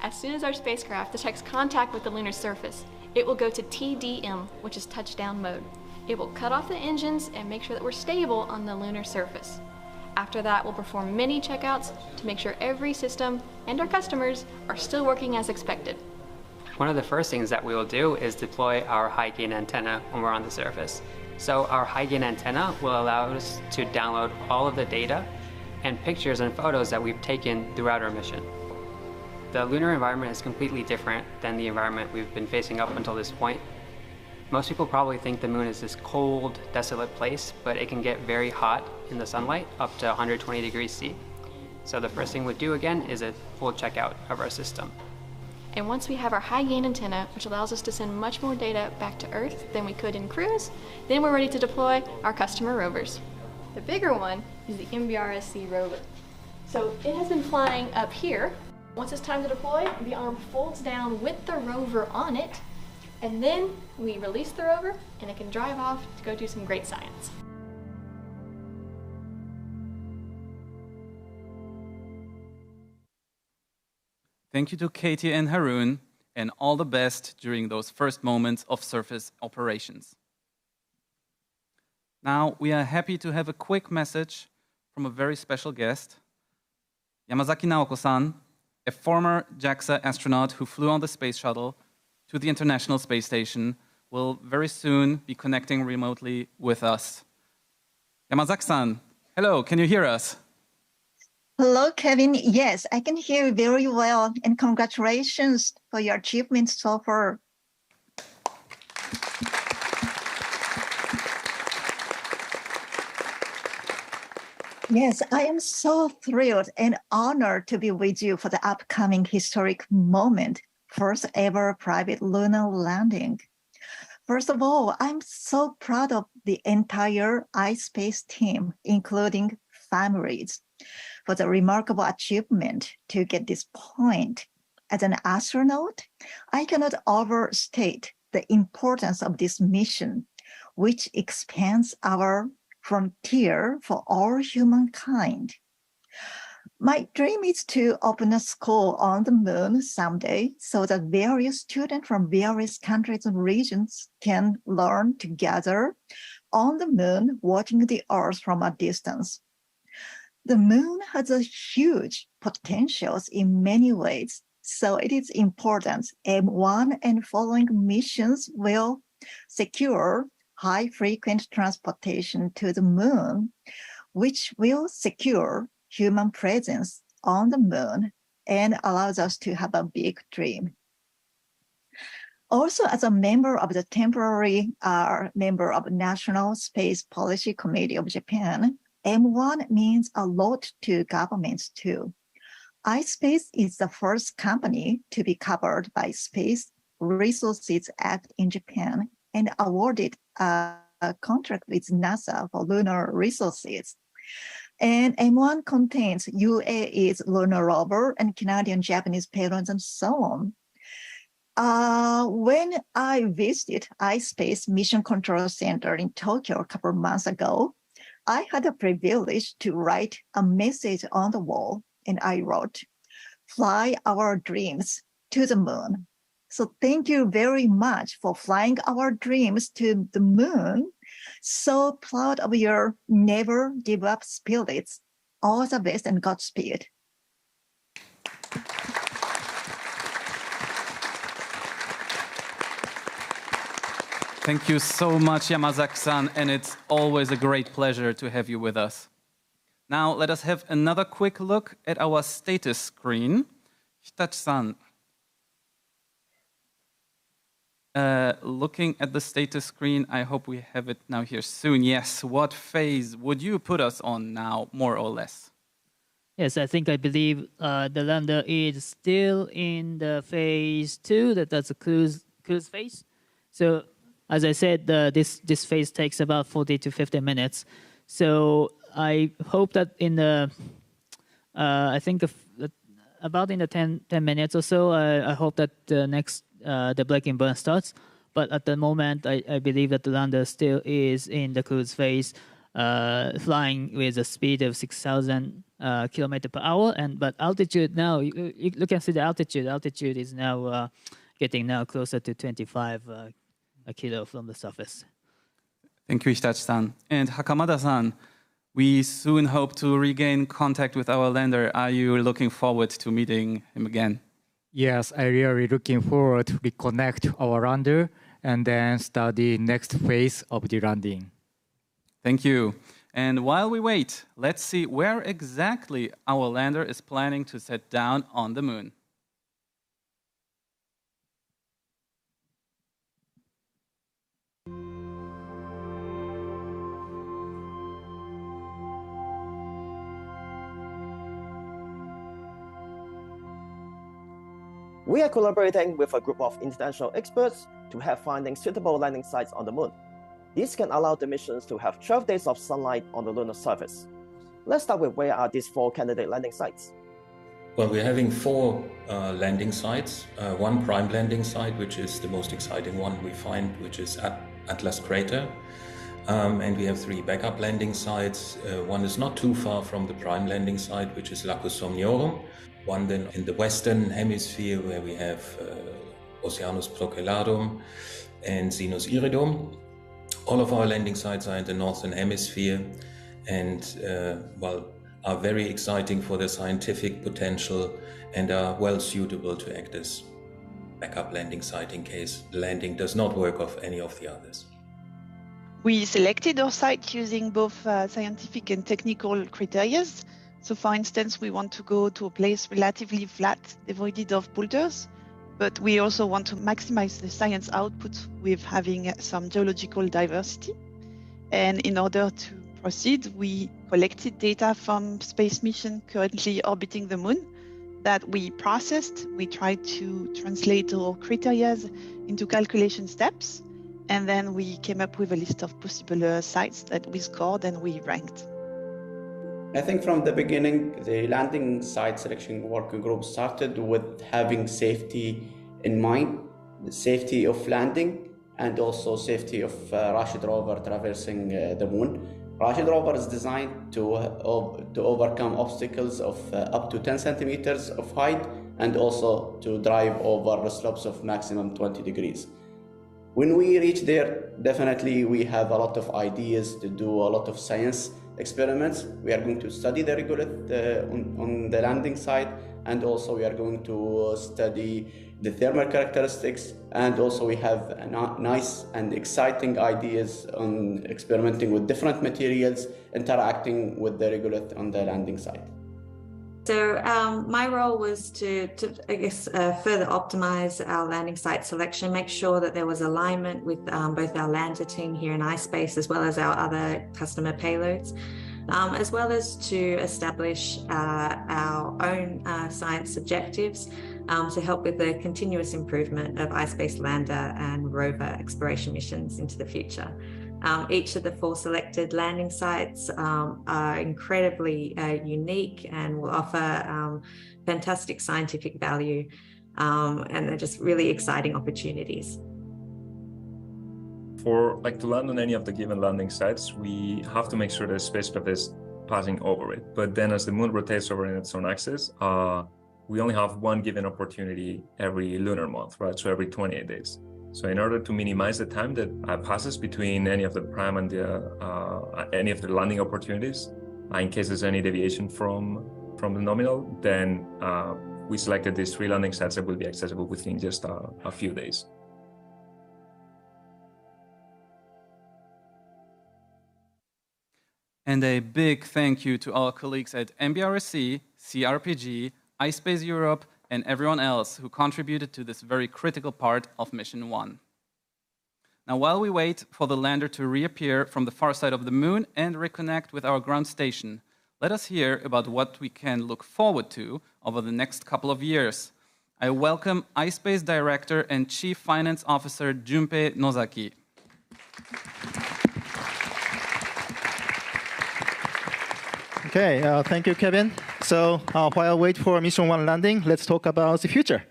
As soon as our spacecraft detects contact with the lunar surface, it will go to TDM, which is touchdown mode. It will cut off the engines and make sure that we're stable on the lunar surface. After that, we'll perform many checkouts to make sure every system and our customers are still working as expected. One of the first things that we will do is deploy our high-gain antenna when we're on the surface. So our high-gain antenna will allow us to download all of the data and pictures and photos that we've taken throughout our mission. The lunar environment is completely different than the environment we've been facing up until this point. Most people probably think the moon is this cold, desolate place, but it can get very hot in the sunlight, up to 120 degrees C. So the first thing we'd do again is a full checkout of our system. And once we have our high-gain antenna, which allows us to send much more data back to Earth than we could in cruise, then we're ready to deploy our customer rovers. The bigger one is the MBRSC rover. So it has been flying up here. Once it's time to deploy, the arm folds down with the rover on it, and then we release the rover and it can drive off to go do some great science. Thank you to Katie and Haroon, and all the best during those first moments of surface operations. Now, we are happy to have a quick message from a very special guest, Yamazaki Naoko-san, a former JAXA astronaut who flew on the space shuttle to the International Space Station, will very soon be connecting remotely with us. Yamazaki-san, hello, can you hear us? Hello, Kevin. Yes, I can hear you very well, and congratulations for your achievements so far. Yes, I am so thrilled and honored to be with you for the upcoming historic moment, first ever private lunar landing. First of all, I'm so proud of the entire iSpace team, including families, for the remarkable achievement to get this point. As an astronaut, I cannot overstate the importance of this mission, which expands our frontier for all humankind. My dream is to open a school on the moon someday so that various students from various countries and regions can learn together on the moon, watching the Earth from a distance. The moon has a huge potentials in many ways, so it is important M1 and following missions will secure high-frequent transportation to the moon, which will secure human presence on the moon and allows us to have a big dream. Also, as a member of the temporary member of National Space Policy Committee of Japan, M1 means a lot to governments too. iSpace is the first company to be covered by Space Resources Act in Japan and awarded a contract with NASA for lunar resources. And M1 contains UAE's lunar rover and Canadian, Japanese payloads and so on. When I visited iSpace Mission Control Center in Tokyo a couple of months ago, I had the privilege to write a message on the wall, and I wrote, "Fly our dreams to the moon." So thank you very much for flying our dreams to the moon. So proud of your never give up spirits. All the best and Godspeed. Thank you so much, Yamazaki-san, and it's always a great pleasure to have you with us. Now, let us have another quick look at our status screen. Hitachi-san, looking at the status screen, I hope we have it now here soon. Yes, what phase would you put us on now, more or less? Yes, I believe the lander is still in the phase 2, that's a cruise phase. So, as I said, this phase takes about 40 to 50 minutes. So I hope that in the, about in the 10 minutes or so, I hope that the next, the braking burn starts. But at the moment, I believe that the lander still is in the cruise phase, flying with a speed of 6,000 kilometers per hour. But altitude now, you can see the altitude. Altitude is now getting now closer to 25 a kilo from the surface. Thank you, Hitachi-san. And Hakamada-san, we soon hope to regain contact with our lander. Are you looking forward to meeting him again? Yes, I really looking forward to reconnect our lander and then start the next phase of the landing. Thank you. And while we wait, let's see where exactly our lander is planning to set down on the moon. We are collaborating with a group of international experts to have finding suitable landing sites on the moon. This can allow the missions to have 12 days of sunlight on the lunar surface. Let's start with where are these 4 candidate landing sites? Well, we're having 4 landing sites. One prime landing site, which is the most exciting one we find, which is at Atlas Crater. And we have 3 backup landing sites. One is not too far from the prime landing site, which is Lacus Somniorum. One then in the western hemisphere, where we have Oceanus Procellarum and Sinus Iridum. All of our landing sites are in the northern hemisphere and are very exciting for their scientific potential and are well suitable to act as backup landing site in case the landing does not work of any of the others. We selected our site using both scientific and technical criteria. So for instance, we want to go to a place relatively flat, devoid of boulders, but we also want to maximize the science output with having some geological diversity. And in order to proceed, we collected data from space mission currently orbiting the moon that we processed. We tried to translate our criteria into calculation steps, and then we came up with a list of possible sites that we scored and we ranked. I think from the beginning, the landing site selection working group started with having safety in mind, the safety of landing and also safety of Rashid rover traversing the moon. Rashid rover is designed to overcome obstacles of up to 10 centimeters of height and also to drive over slopes of maximum 20 degrees. When we reach there, definitely we have a lot of ideas to do a lot of science experiments. We are going to study the regolith on the landing site, and also we are going to study the thermal characteristics, and also we have nice and exciting ideas on experimenting with different materials interacting with the regolith on the landing site. So my role was to I guess, further optimize our landing site selection, make sure that there was alignment with both our lander team here in iSpace as well as our other customer payloads, as well as to establish our own science objectives to help with the continuous improvement of iSpace lander and rover exploration missions into the future. Each of the 4 selected landing sites are incredibly unique and will offer fantastic scientific value, and they're just really exciting opportunities. To land on any of the given landing sites, we have to make sure the spacecraft is passing over it. But then as the moon rotates over in its own axis, we only have one given opportunity every lunar month, right? So every 28 days. So in order to minimize the time that passes between any of the prime and any of the landing opportunities, in case there's any deviation from the nominal, then we selected these 3 landing sites that will be accessible within just a few days. And a big thank you to our colleagues at MBRSC, CRPG, iSpace Europe, and everyone else who contributed to this very critical part of Mission 1. Now, while we wait for the lander to reappear from the far side of the moon and reconnect with our ground station, let us hear about what we can look forward to over the next couple of years. I welcome iSpace Director and Chief Finance Officer Junpei Nozaki. Okay, thank you, Kevin. So while I wait for Mission 1 landing, let's talk about the future.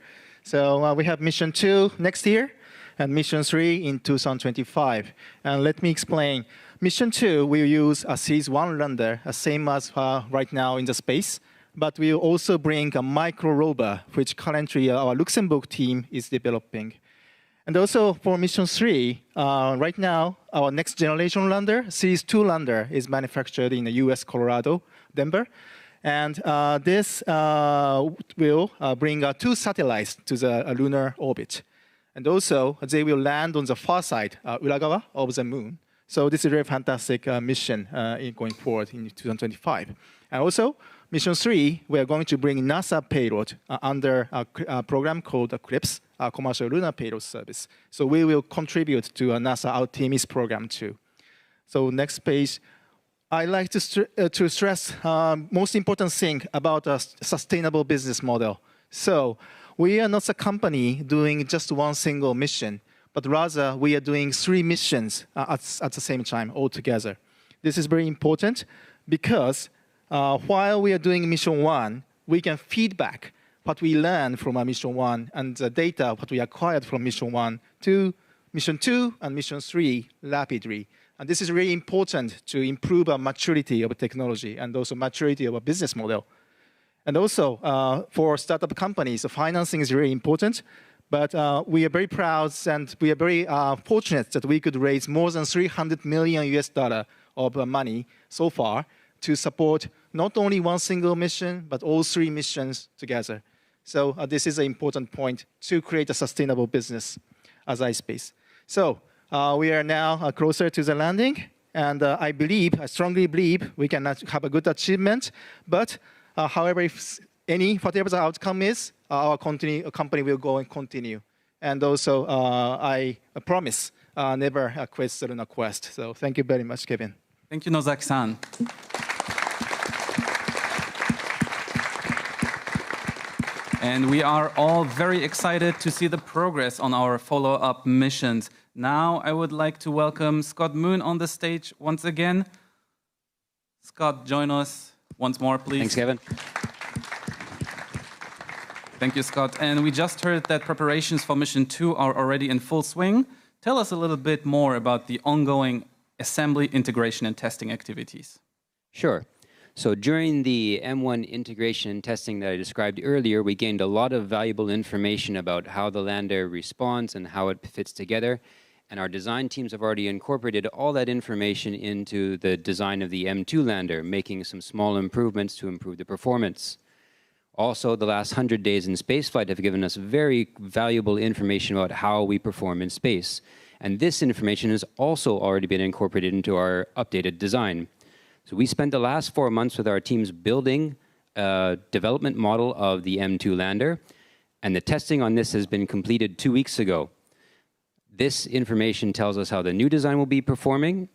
So we have Mission 2 next year and Mission 3 in 2025. And let me explain. Mission 2 will use a Series 1 lander, same as right now in the space, but we will also bring a micro rover, which currently our Luxembourg team is developing. And also for Mission 3, right now, our next generation lander, Series 2 lander, is manufactured in the US, Colorado, Denver. And this will bring 2 satellites to the lunar orbit. And also, they will land on the far side, Uragawa, of the moon. So this is a very fantastic mission going forward in 2025. And also, Mission 3, we are going to bring NASA payload under a program called CRIPS, Commercial Lunar Payload Service. So we will contribute to a NASA Artemis program too. So next page. I like to stress most important thing about a sustainable business model. So we are not a company doing just one single mission, but rather we are doing 3 missions at the same time altogether. This is very important because while we are doing Mission 1, we can feedback what we learned from our Mission 1 and the data what we acquired from Mission 1 to Mission 2 and Mission 3 rapidly. And this is really important to improve our maturity of technology and also maturity of a business model. And also, for startup companies, financing is really important. But we are very proud and we are very fortunate that we could raise more than $300 million of money so far to support not only one single mission, but all 3 missions together. So this is an important point to create a sustainable business as iSpace. So we are now closer to the landing. And I strongly believe we can have a good achievement. But however, whatever the outcome is, our company will go and continue. And also, I promise never quit the lunar quest. So thank you very much, Kevin. Thank you, Nozaki-san. And we are all very excited to see the progress on our follow-up missions. Now, I would like to welcome Scott Moon on the stage once again. Scott, join us once more, please. Thanks, Kevin. Thank you, Scott. And we just heard that preparations for Mission 2 are already in full swing. Tell us a little bit more about the ongoing assembly, integration, and testing activities. Sure. So during the M1 integration and testing that I described earlier, we gained a lot of valuable information about how the lander responds and how it fits together. And our design teams have already incorporated all that information into the design of the M2 lander, making some small improvements to improve the performance. Also, the last 100 days in spaceflight have given us very valuable information about how we perform in space. And this information has also already been incorporated into our updated design. So we spent the last 4 months with our teams building a development model of the M2 lander, and the testing on this has been completed 2 weeks ago. This information tells us how the new design will be performing.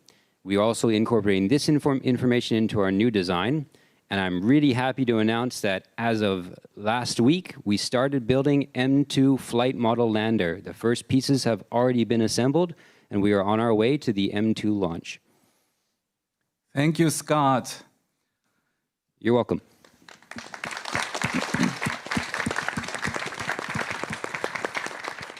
We are also incorporating this information into our new design, and I'm really happy to announce that as of last week, we started building M2 flight model lander. The first pieces have already been assembled, and we are on our way to the M2 launch. Thank you, Scott. You're welcome.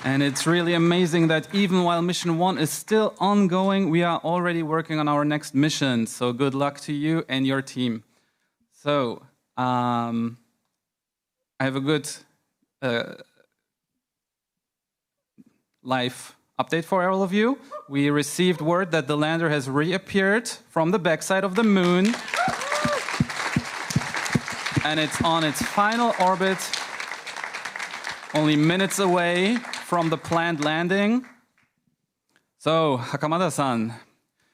And it's really amazing that even while Mission 1 is still ongoing, we are already working on our next mission. So good luck to you and your team. So I have a good live update for all of you. We received word that the lander has reappeared from the backside of the moon. And it's on its final orbit, only minutes away from the planned landing. So, Hakamada-san,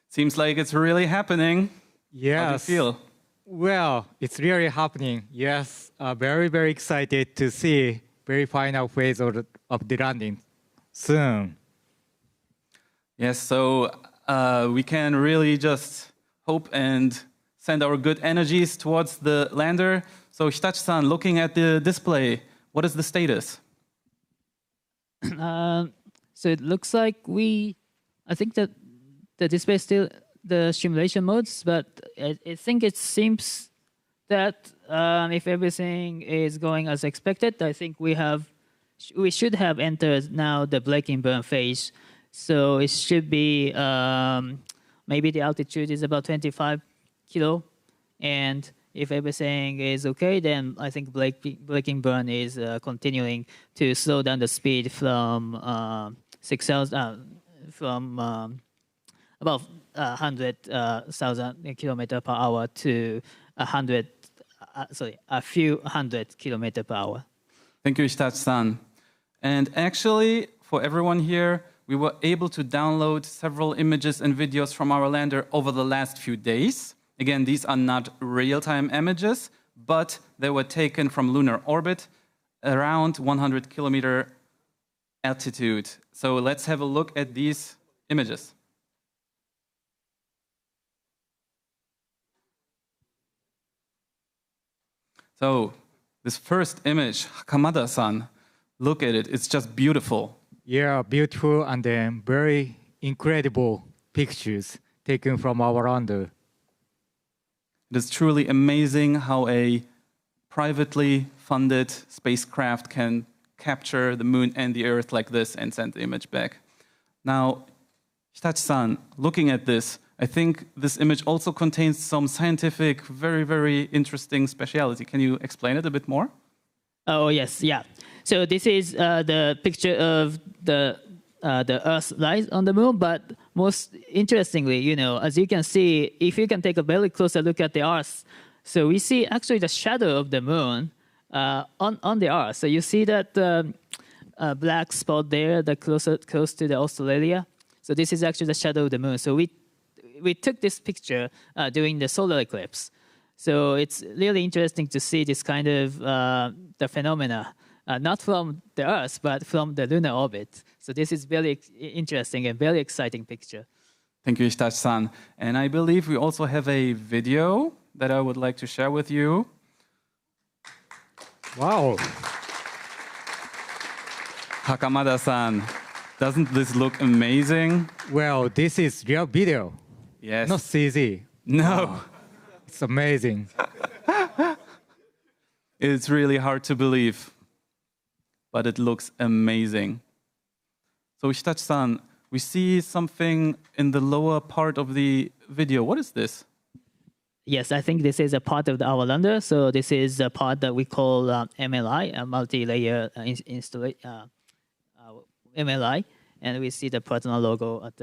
seems like it's really happening. Yes. How do you feel? Well, it's really happening. Yes, very, very excited to see very final phase of the landing soon. Yes, so we can really just hope and send our good energies towards the lander. So, Hitachi-san, looking at the display, what is the status? So it looks like I think that the display is still the simulation modes, but I think it seems that if everything is going as expected, I think we should have entered now the braking burn phase. So it should be maybe the altitude is about 25 kilo, and if everything is okay, then I think braking burn is continuing to slow down the speed from 6,000 from about 100,000 kilometers per hour to a few hundred kilometers per hour. Thank you, Hitachi-san. And actually, for everyone here, we were able to download several images and videos from our lander over the last few days. Again, these are not real-time images, but they were taken from lunar orbit around 100 kilometer altitude. So let's have a look at these images. So this first image, Hakamada-san, look at it. It's just beautiful. Yeah, beautiful and then very incredible pictures taken from our lander. It is truly amazing how a privately funded spacecraft can capture the moon and the Earth like this and send the image back. Now, Hitachi-san, looking at this, I think this image also contains some scientific, very, very interesting speciality. Can you explain it a bit more? Oh, yes, yeah. So this is the picture of the Earth lies on the moon, but most interestingly, as you can see, if you can take a very closer look at the Earth, so we see actually the shadow of the moon on the Earth. So you see that black spot there, close to the Australia. So this is actually the shadow of the moon. So we took this picture during the solar eclipse. So it's really interesting to see this kind of the phenomena. Not from the Earth, but from the lunar orbit. So this is very interesting and very exciting picture. Thank you, Hitachi-san. And I believe we also have a video that I would like to share with you. Wow. Hakamada-san, doesn't this look amazing? Well, this is real video. Yes. Not CG. No. Wow. It's amazing. It's really hard to believe, but it looks amazing. So Hitachi-san, we see something in the lower part of the video. What is this? Yes, I think this is a part of our lander. So this is a part that we call MLI, a multi-layer MLI, and we see the personal logo at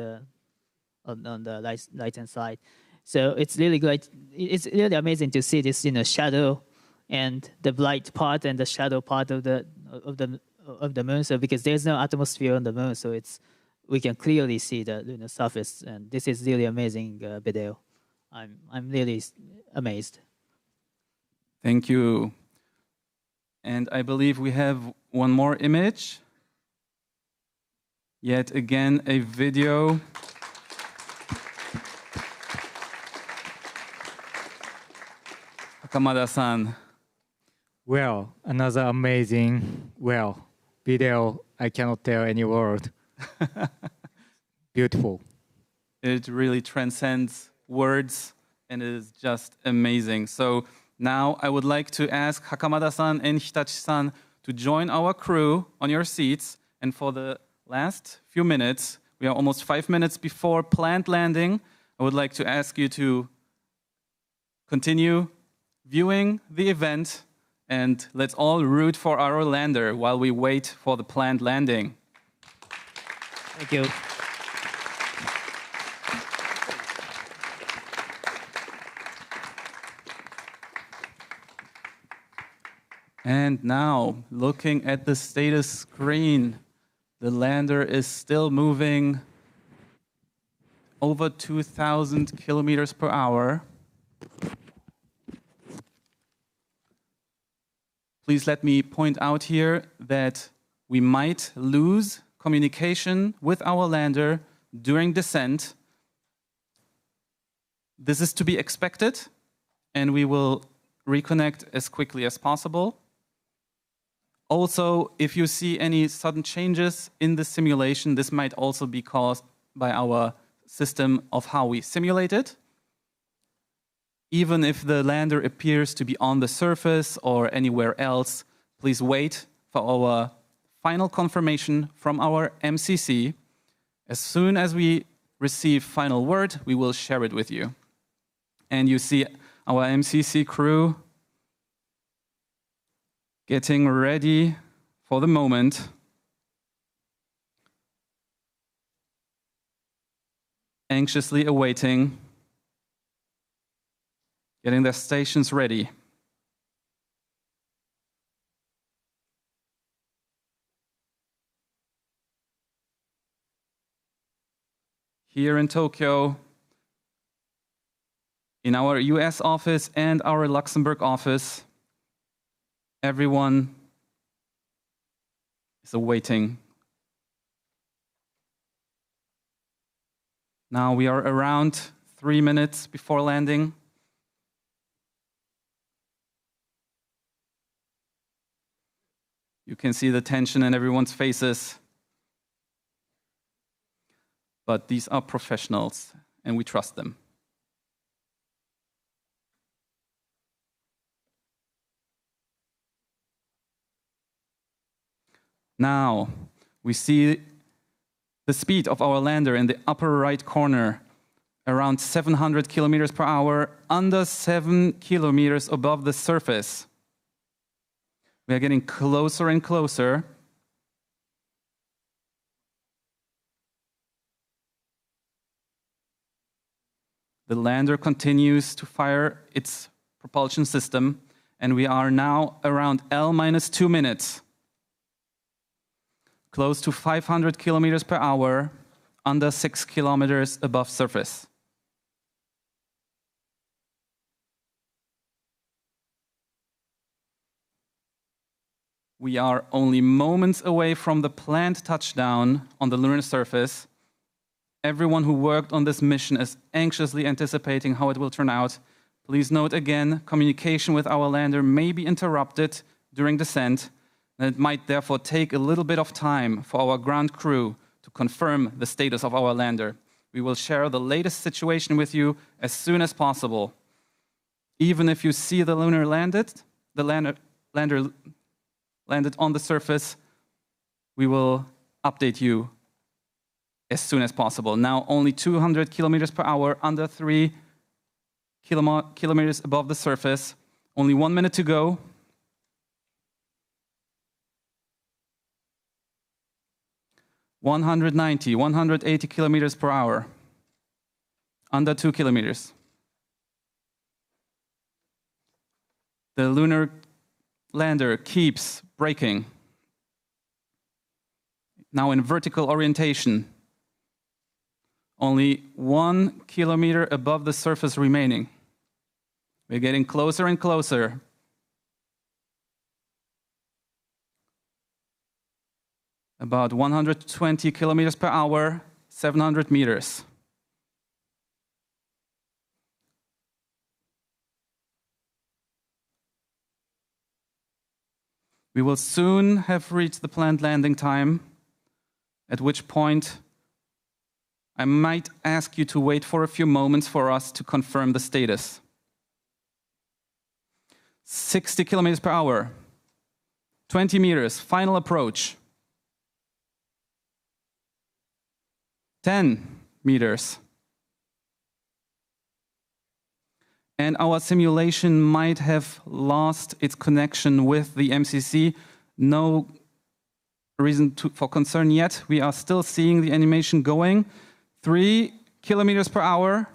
on the right-hand side. So it's really great. It's really amazing to see this, shadow and the bright part and the shadow part of the moon. So because there's no atmosphere on the moon, so we can clearly see the lunar surface, and this is really amazing video. I'm really amazed. Thank you. And I believe we have one more image. Yet again, a video. Hakamada-san. Well, another amazing, video. I cannot tell any word. Beautiful. It really transcends words and it is just amazing. So now I would like to ask Hakamada-san and Hitachi-san to join our crew on your seats. And for the last few minutes, we are almost 5 minutes before planned landing, I would like to ask you to continue viewing the event and let's all root for our lander while we wait for the planned landing. Thank you. And now, looking at the status screen, the lander is still moving over 2,000 kilometers per hour. Please let me point out here that we might lose communication with our lander during descent. This is to be expected, and we will reconnect as quickly as possible. Also, if you see any sudden changes in the simulation, this might also be caused by our system of how we simulate it. Even if the lander appears to be on the surface or anywhere else, please wait for our final confirmation from our MCC. As soon as we receive final word, we will share it with you. And you see our MCC crew getting ready for the moment. Anxiously awaiting, getting their stations ready. Here in Tokyo, in our US office and our Luxembourg office, everyone is awaiting. Now we are around 3 minutes before landing. You can see the tension in everyone's faces. But these are professionals, and we trust them. Now, we see the speed of our lander in the upper right corner, around 700 kilometers per hour, under 7 kilometers above the surface. We are getting closer and closer. The lander continues to fire its propulsion system, and we are now around L-2 minutes. Close to 500 kilometers per hour, under 6 kilometers above surface. We are only moments away from the planned touchdown on the lunar surface. Everyone who worked on this mission is anxiously anticipating how it will turn out. Please note again, communication with our lander may be interrupted during descent, and it might therefore take a little bit of time for our ground crew to confirm the status of our lander. We will share the latest situation with you as soon as possible. Even if you see the lander landed on the surface, we will update you as soon as possible. Now only 200 kilometers per hour, under 3 kilometers above the surface. Only 1 minute to go. (190, 180 kilometers per hour), under 2 kilometers. The lunar lander keeps braking. Now in vertical orientation. Only 1 kilometer above the surface remaining. We're getting closer and closer. About 120 kilometers per hour, 700 meters. We will soon have reached the planned landing time, at which point I might ask you to wait for a few moments for us to confirm the status. 60 kilometers per hour, 20 meters, final approach. 10 meters. And our simulation might have lost its connection with the MCC. No reason for concern yet. We are still seeing the animation going. 3 kilometers per hour.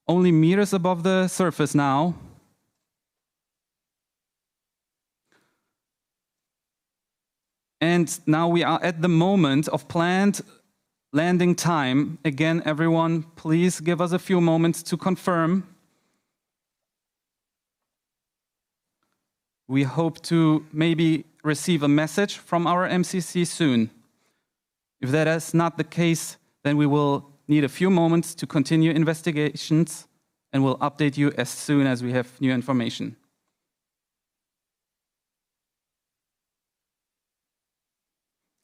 Only meters above the surface now. And now we are at the moment of planned landing time. Again, everyone, please give us a few moments to confirm. We hope to maybe receive a message from our MCC soon. If that is not the case, then we will need a few moments to continue investigations and we'll update you as soon as we have new information.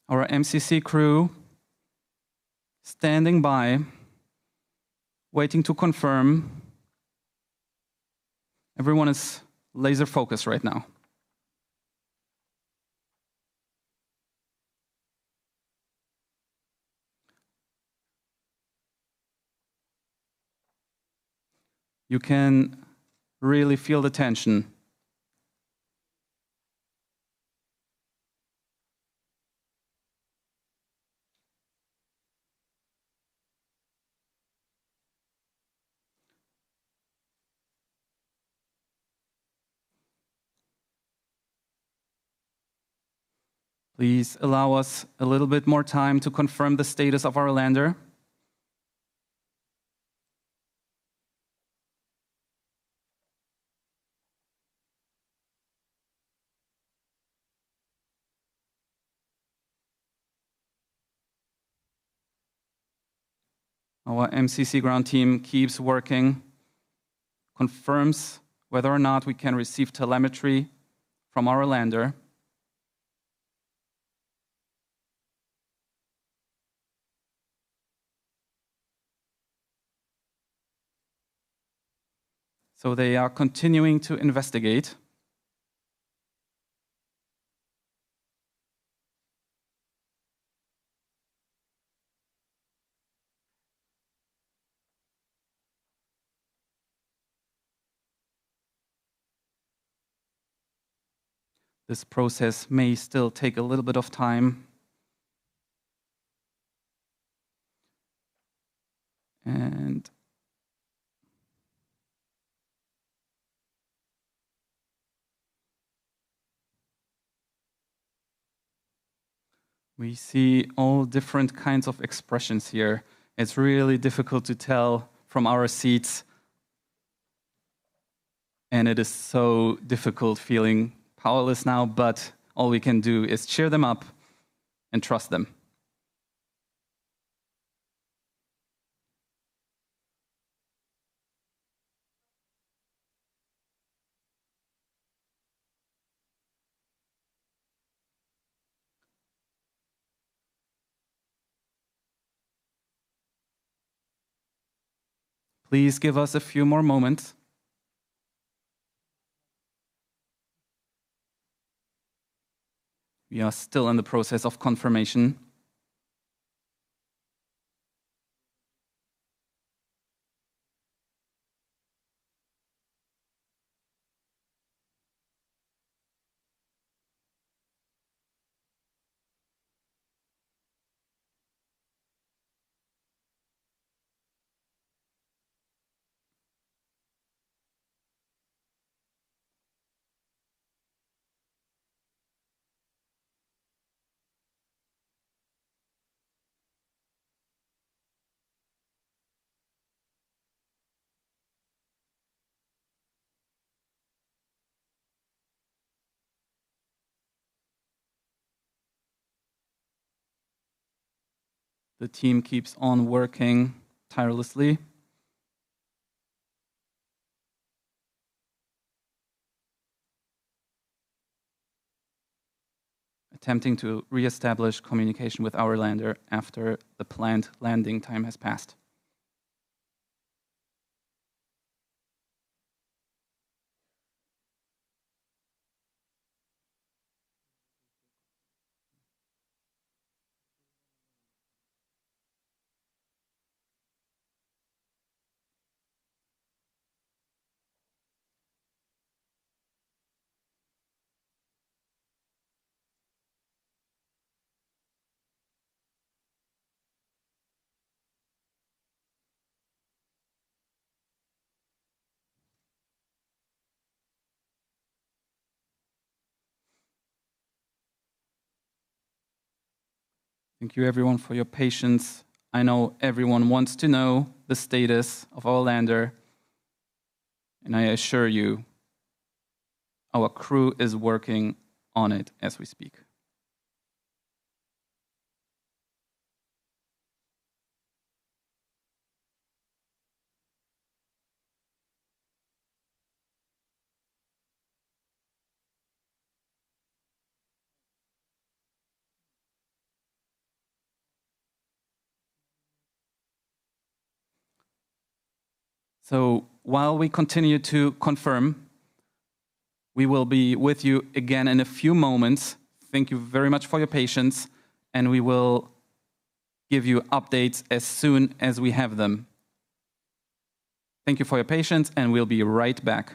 Our MCC crew standing by, waiting to confirm. Everyone is laser focused right now. You can really feel the tension. Please allow us a little bit more time to confirm the status of our lander. Our MCC ground team keeps working, confirms whether or not we can receive telemetry from our lander. So they are continuing to investigate. This process may still take a little bit of time. And we see all different kinds of expressions here. It's really difficult to tell from our seats. And it is so difficult feeling powerless now, but all we can do is cheer them up and trust them. Please give us a few more moments. We are still in the process of confirmation. The team keeps on working tirelessly. Attempting to re-establish communication with our lander after the planned landing time has passed. Thank you everyone for your patience. I know everyone wants to know the status of our lander, and I assure you, our crew is working on it as we speak. So while we continue to confirm, we will be with you again in a few moments. Thank you very much for your patience, and we will give you updates as soon as we have them. Thank you for your patience, and we'll be right back.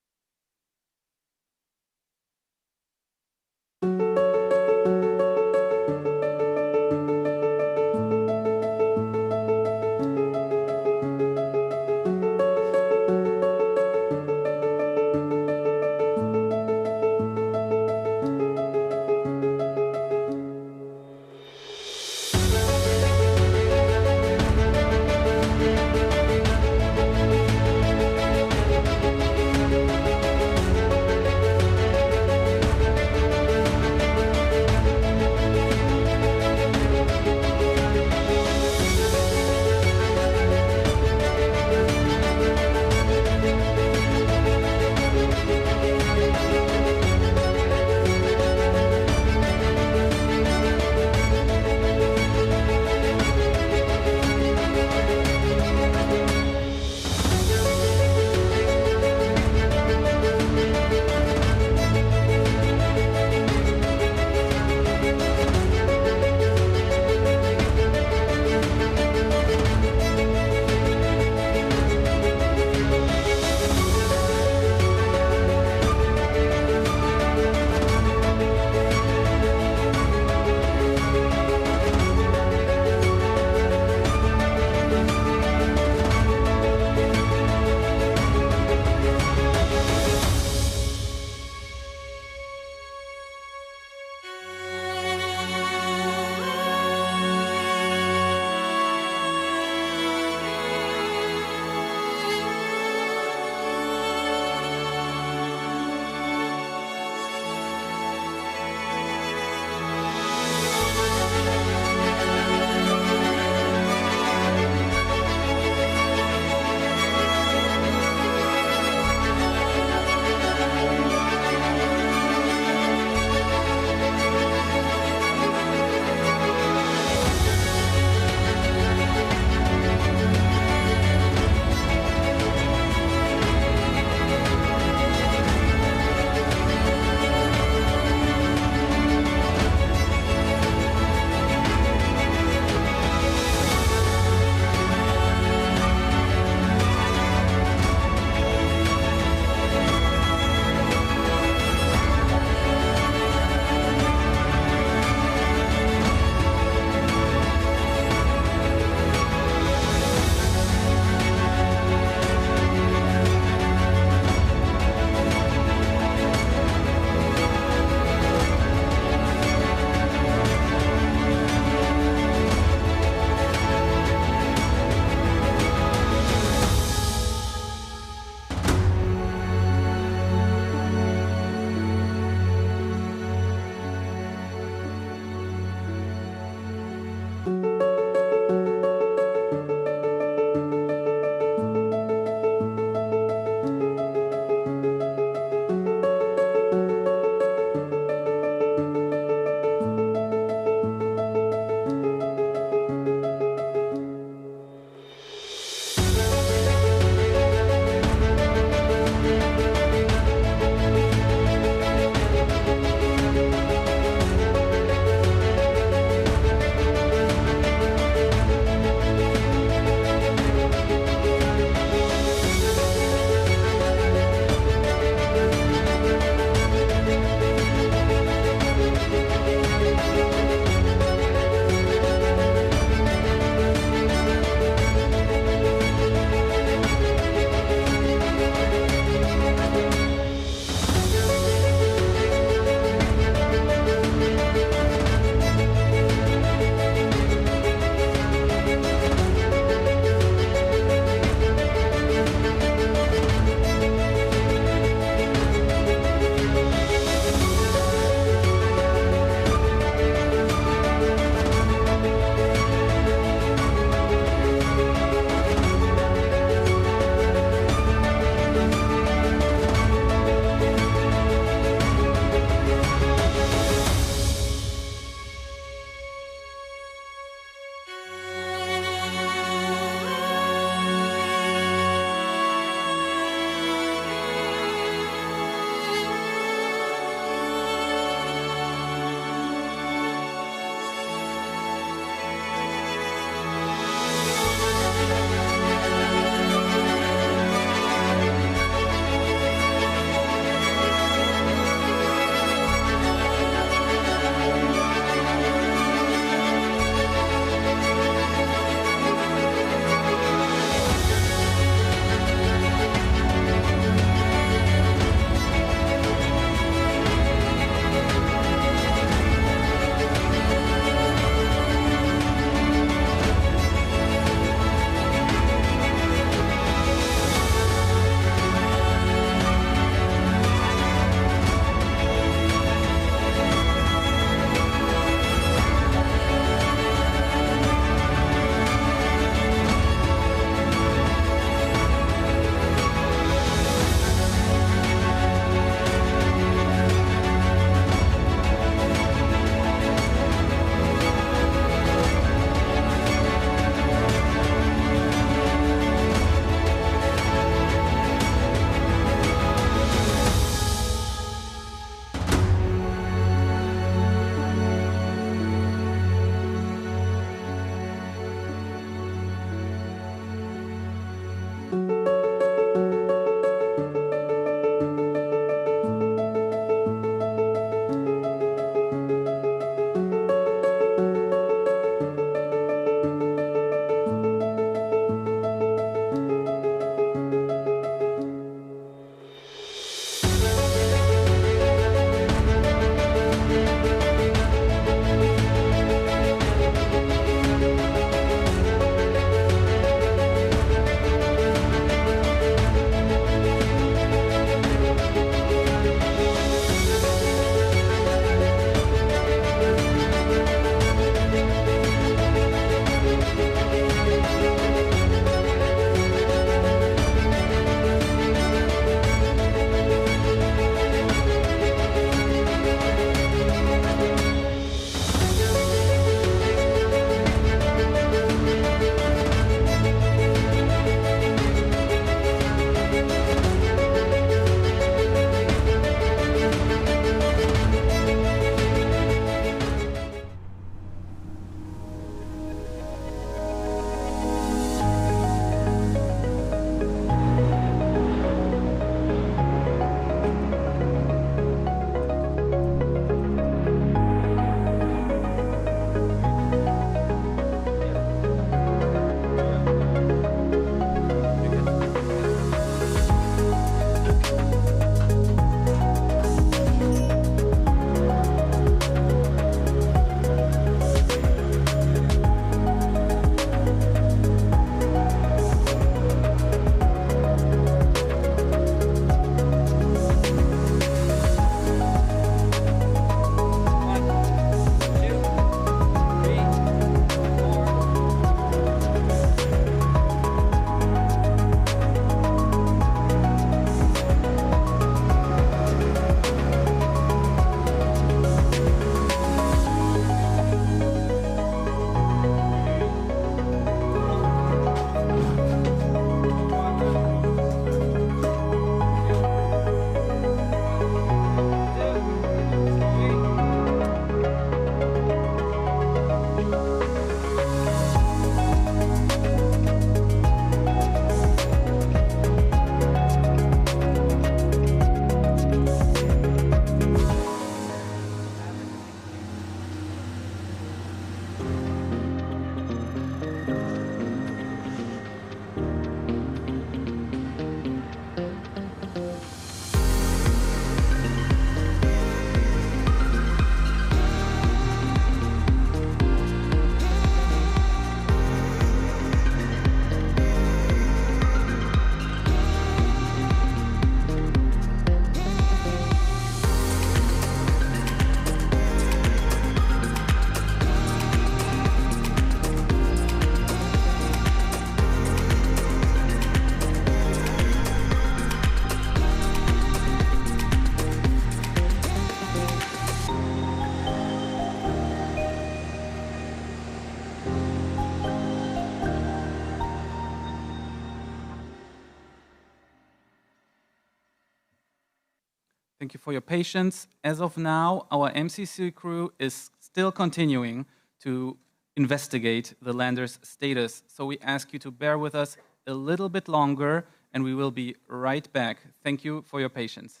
Thank you for your patience. As of now, our MCC crew is still continuing to investigate the lander's status. So we ask you to bear with us a little bit longer, and we will be right back. Thank you for your patience.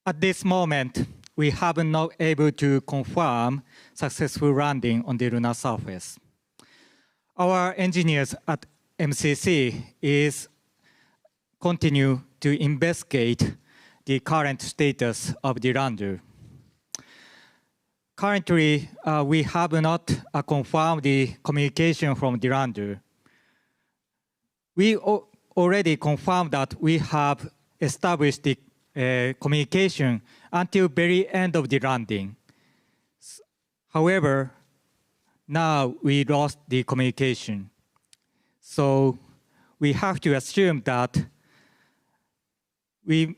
At this moment, we have not able to confirm successful landing on the lunar surface. Our engineers at MCC is continue to investigate the current status of the lander. Currently, we have not confirmed the communication from the lander. We already confirmed that we have established the communication until very end of the landing. However, now we lost the communication. So we have to assume that we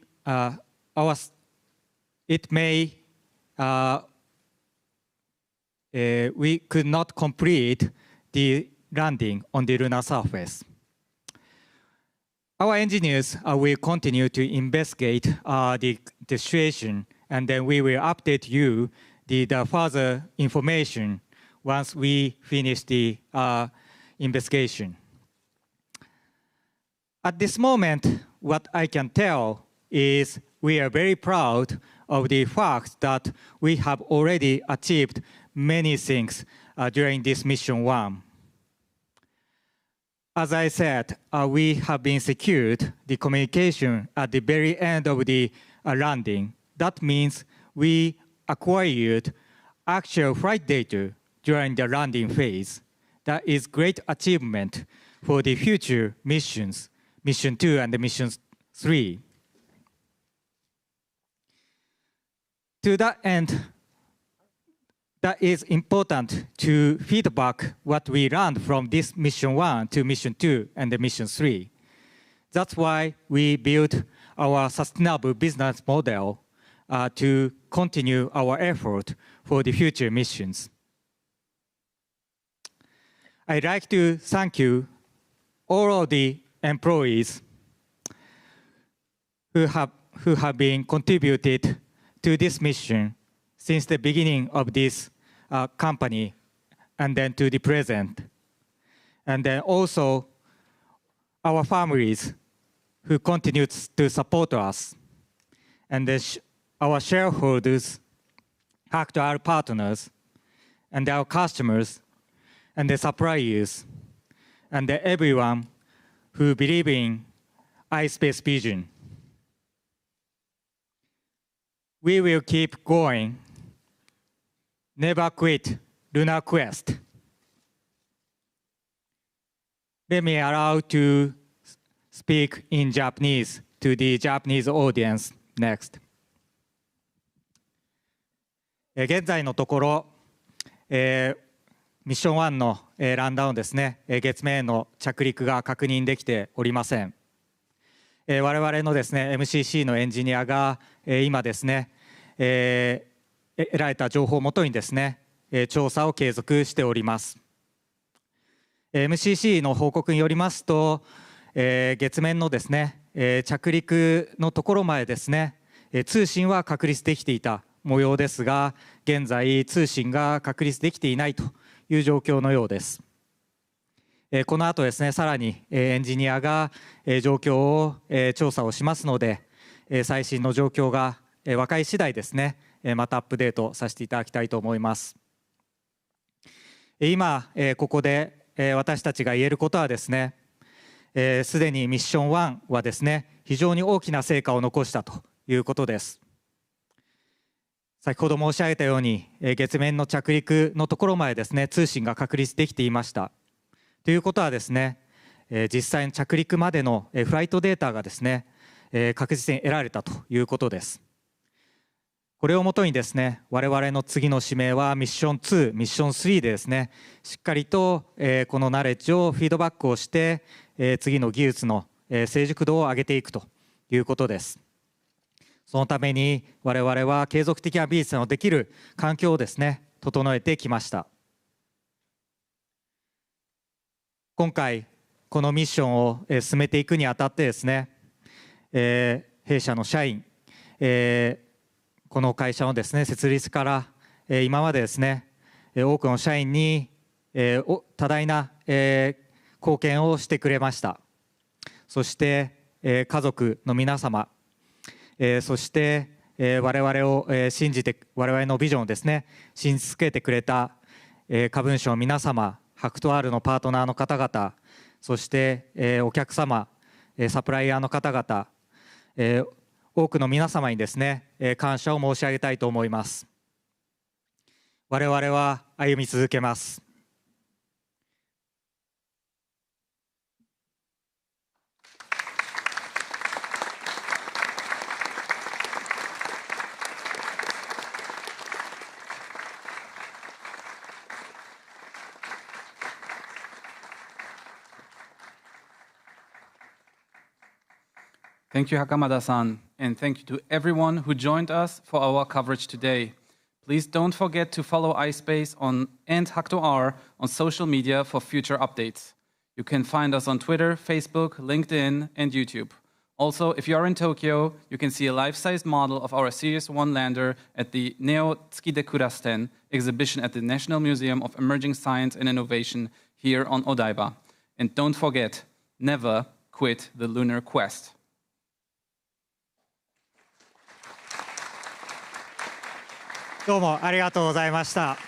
could not complete the landing on the lunar surface. Our engineers will continue to investigate the situation, and then we will update you the further information once we finish the investigation. At this moment, what I can tell is we are very proud of the fact that we have already achieved many things during this mission 1. As I said, we have been secured the communication at the very end of the landing. That means we acquired actual flight data during the landing phase. That is great achievement for the future missions, Mission 2 and the Mission 3. To that end, that is important to feedback what we learned from this Mission 1 to Mission 2 and the Mission 3. That's why we built our sustainable business model to continue our effort for the future missions. I'd like to thank you, all of the employees who have been contributed to this mission since the beginning of this company and then to the present. And then also our families who continue to support us. And our shareholders, HAKUTO-R partners, and our customers, and the suppliers, and everyone who believe in iSpace vision. We will keep going. Never quit Lunar Quest. Let me allow to speak in Japanese to the Japanese audience next. 現在のところ、ミッション1のランダウンですね、月面への着陸が確認できておりません。我々のですね、MCC のエンジニアが今ですね、得られた情報をもとにですね、調査を継続しております。MCC の報告によりますと、月面のですね、着陸のところまでですね、通信は確立できていた模様ですが、現在通信が確立できていないという状況のようです。この後ですね、さらにエンジニアが状況を調査をしますので、最新の状況が分かり次第ですね、またアップデートさせていただきたいと思います。今ここで私たちが言えることはですね、すでにミッション1はですね、非常に大きな成果を残したということです。先ほど申し上げたように、月面の着陸のところまでですね、通信が確立できていました。ということはですね、実際の着陸までのフライトデータがですね、確実に得られたということです。これをもとにですね、我々の次の使命はミッション2、ミッション3でですね、しっかりとこのナレッジをフィードバックをして、次の技術の成熟度を上げていくということです。そのために我々は継続的なビジネスのできる環境をですね、整えてきました。今回このミッションを進めていくにあたってですね、弊社の社員、この会社のですね、設立から今までですね、多くの社員に多大な貢献をしてくれました。そして家族の皆様、そして我々を信じて、我々のビジョンをですね、信じ続けてくれた株主の皆様、HAKUTO-Rのパートナーの方々、そしてお客様、サプライヤーの方々、多くの皆様にですね、感謝を申し上げたいと思います。我々は歩み続けます。Thank you, Hakamada-san, and thank you to everyone who joined us for our coverage today. Please don't forget to follow iSpace and HAKUTO-R on social media for future updates. You can find us on Twitter, Facebook, LinkedIn, and YouTube. Also, if you are in Tokyo, you can see a life-sized model of our Series 1 lander at the Neo Tsukide Kurasten exhibition at the National Museum of Emerging Science and Innovation here on Odaiba. And don't forget, never quit the lunar quest. どうもありがとうございました。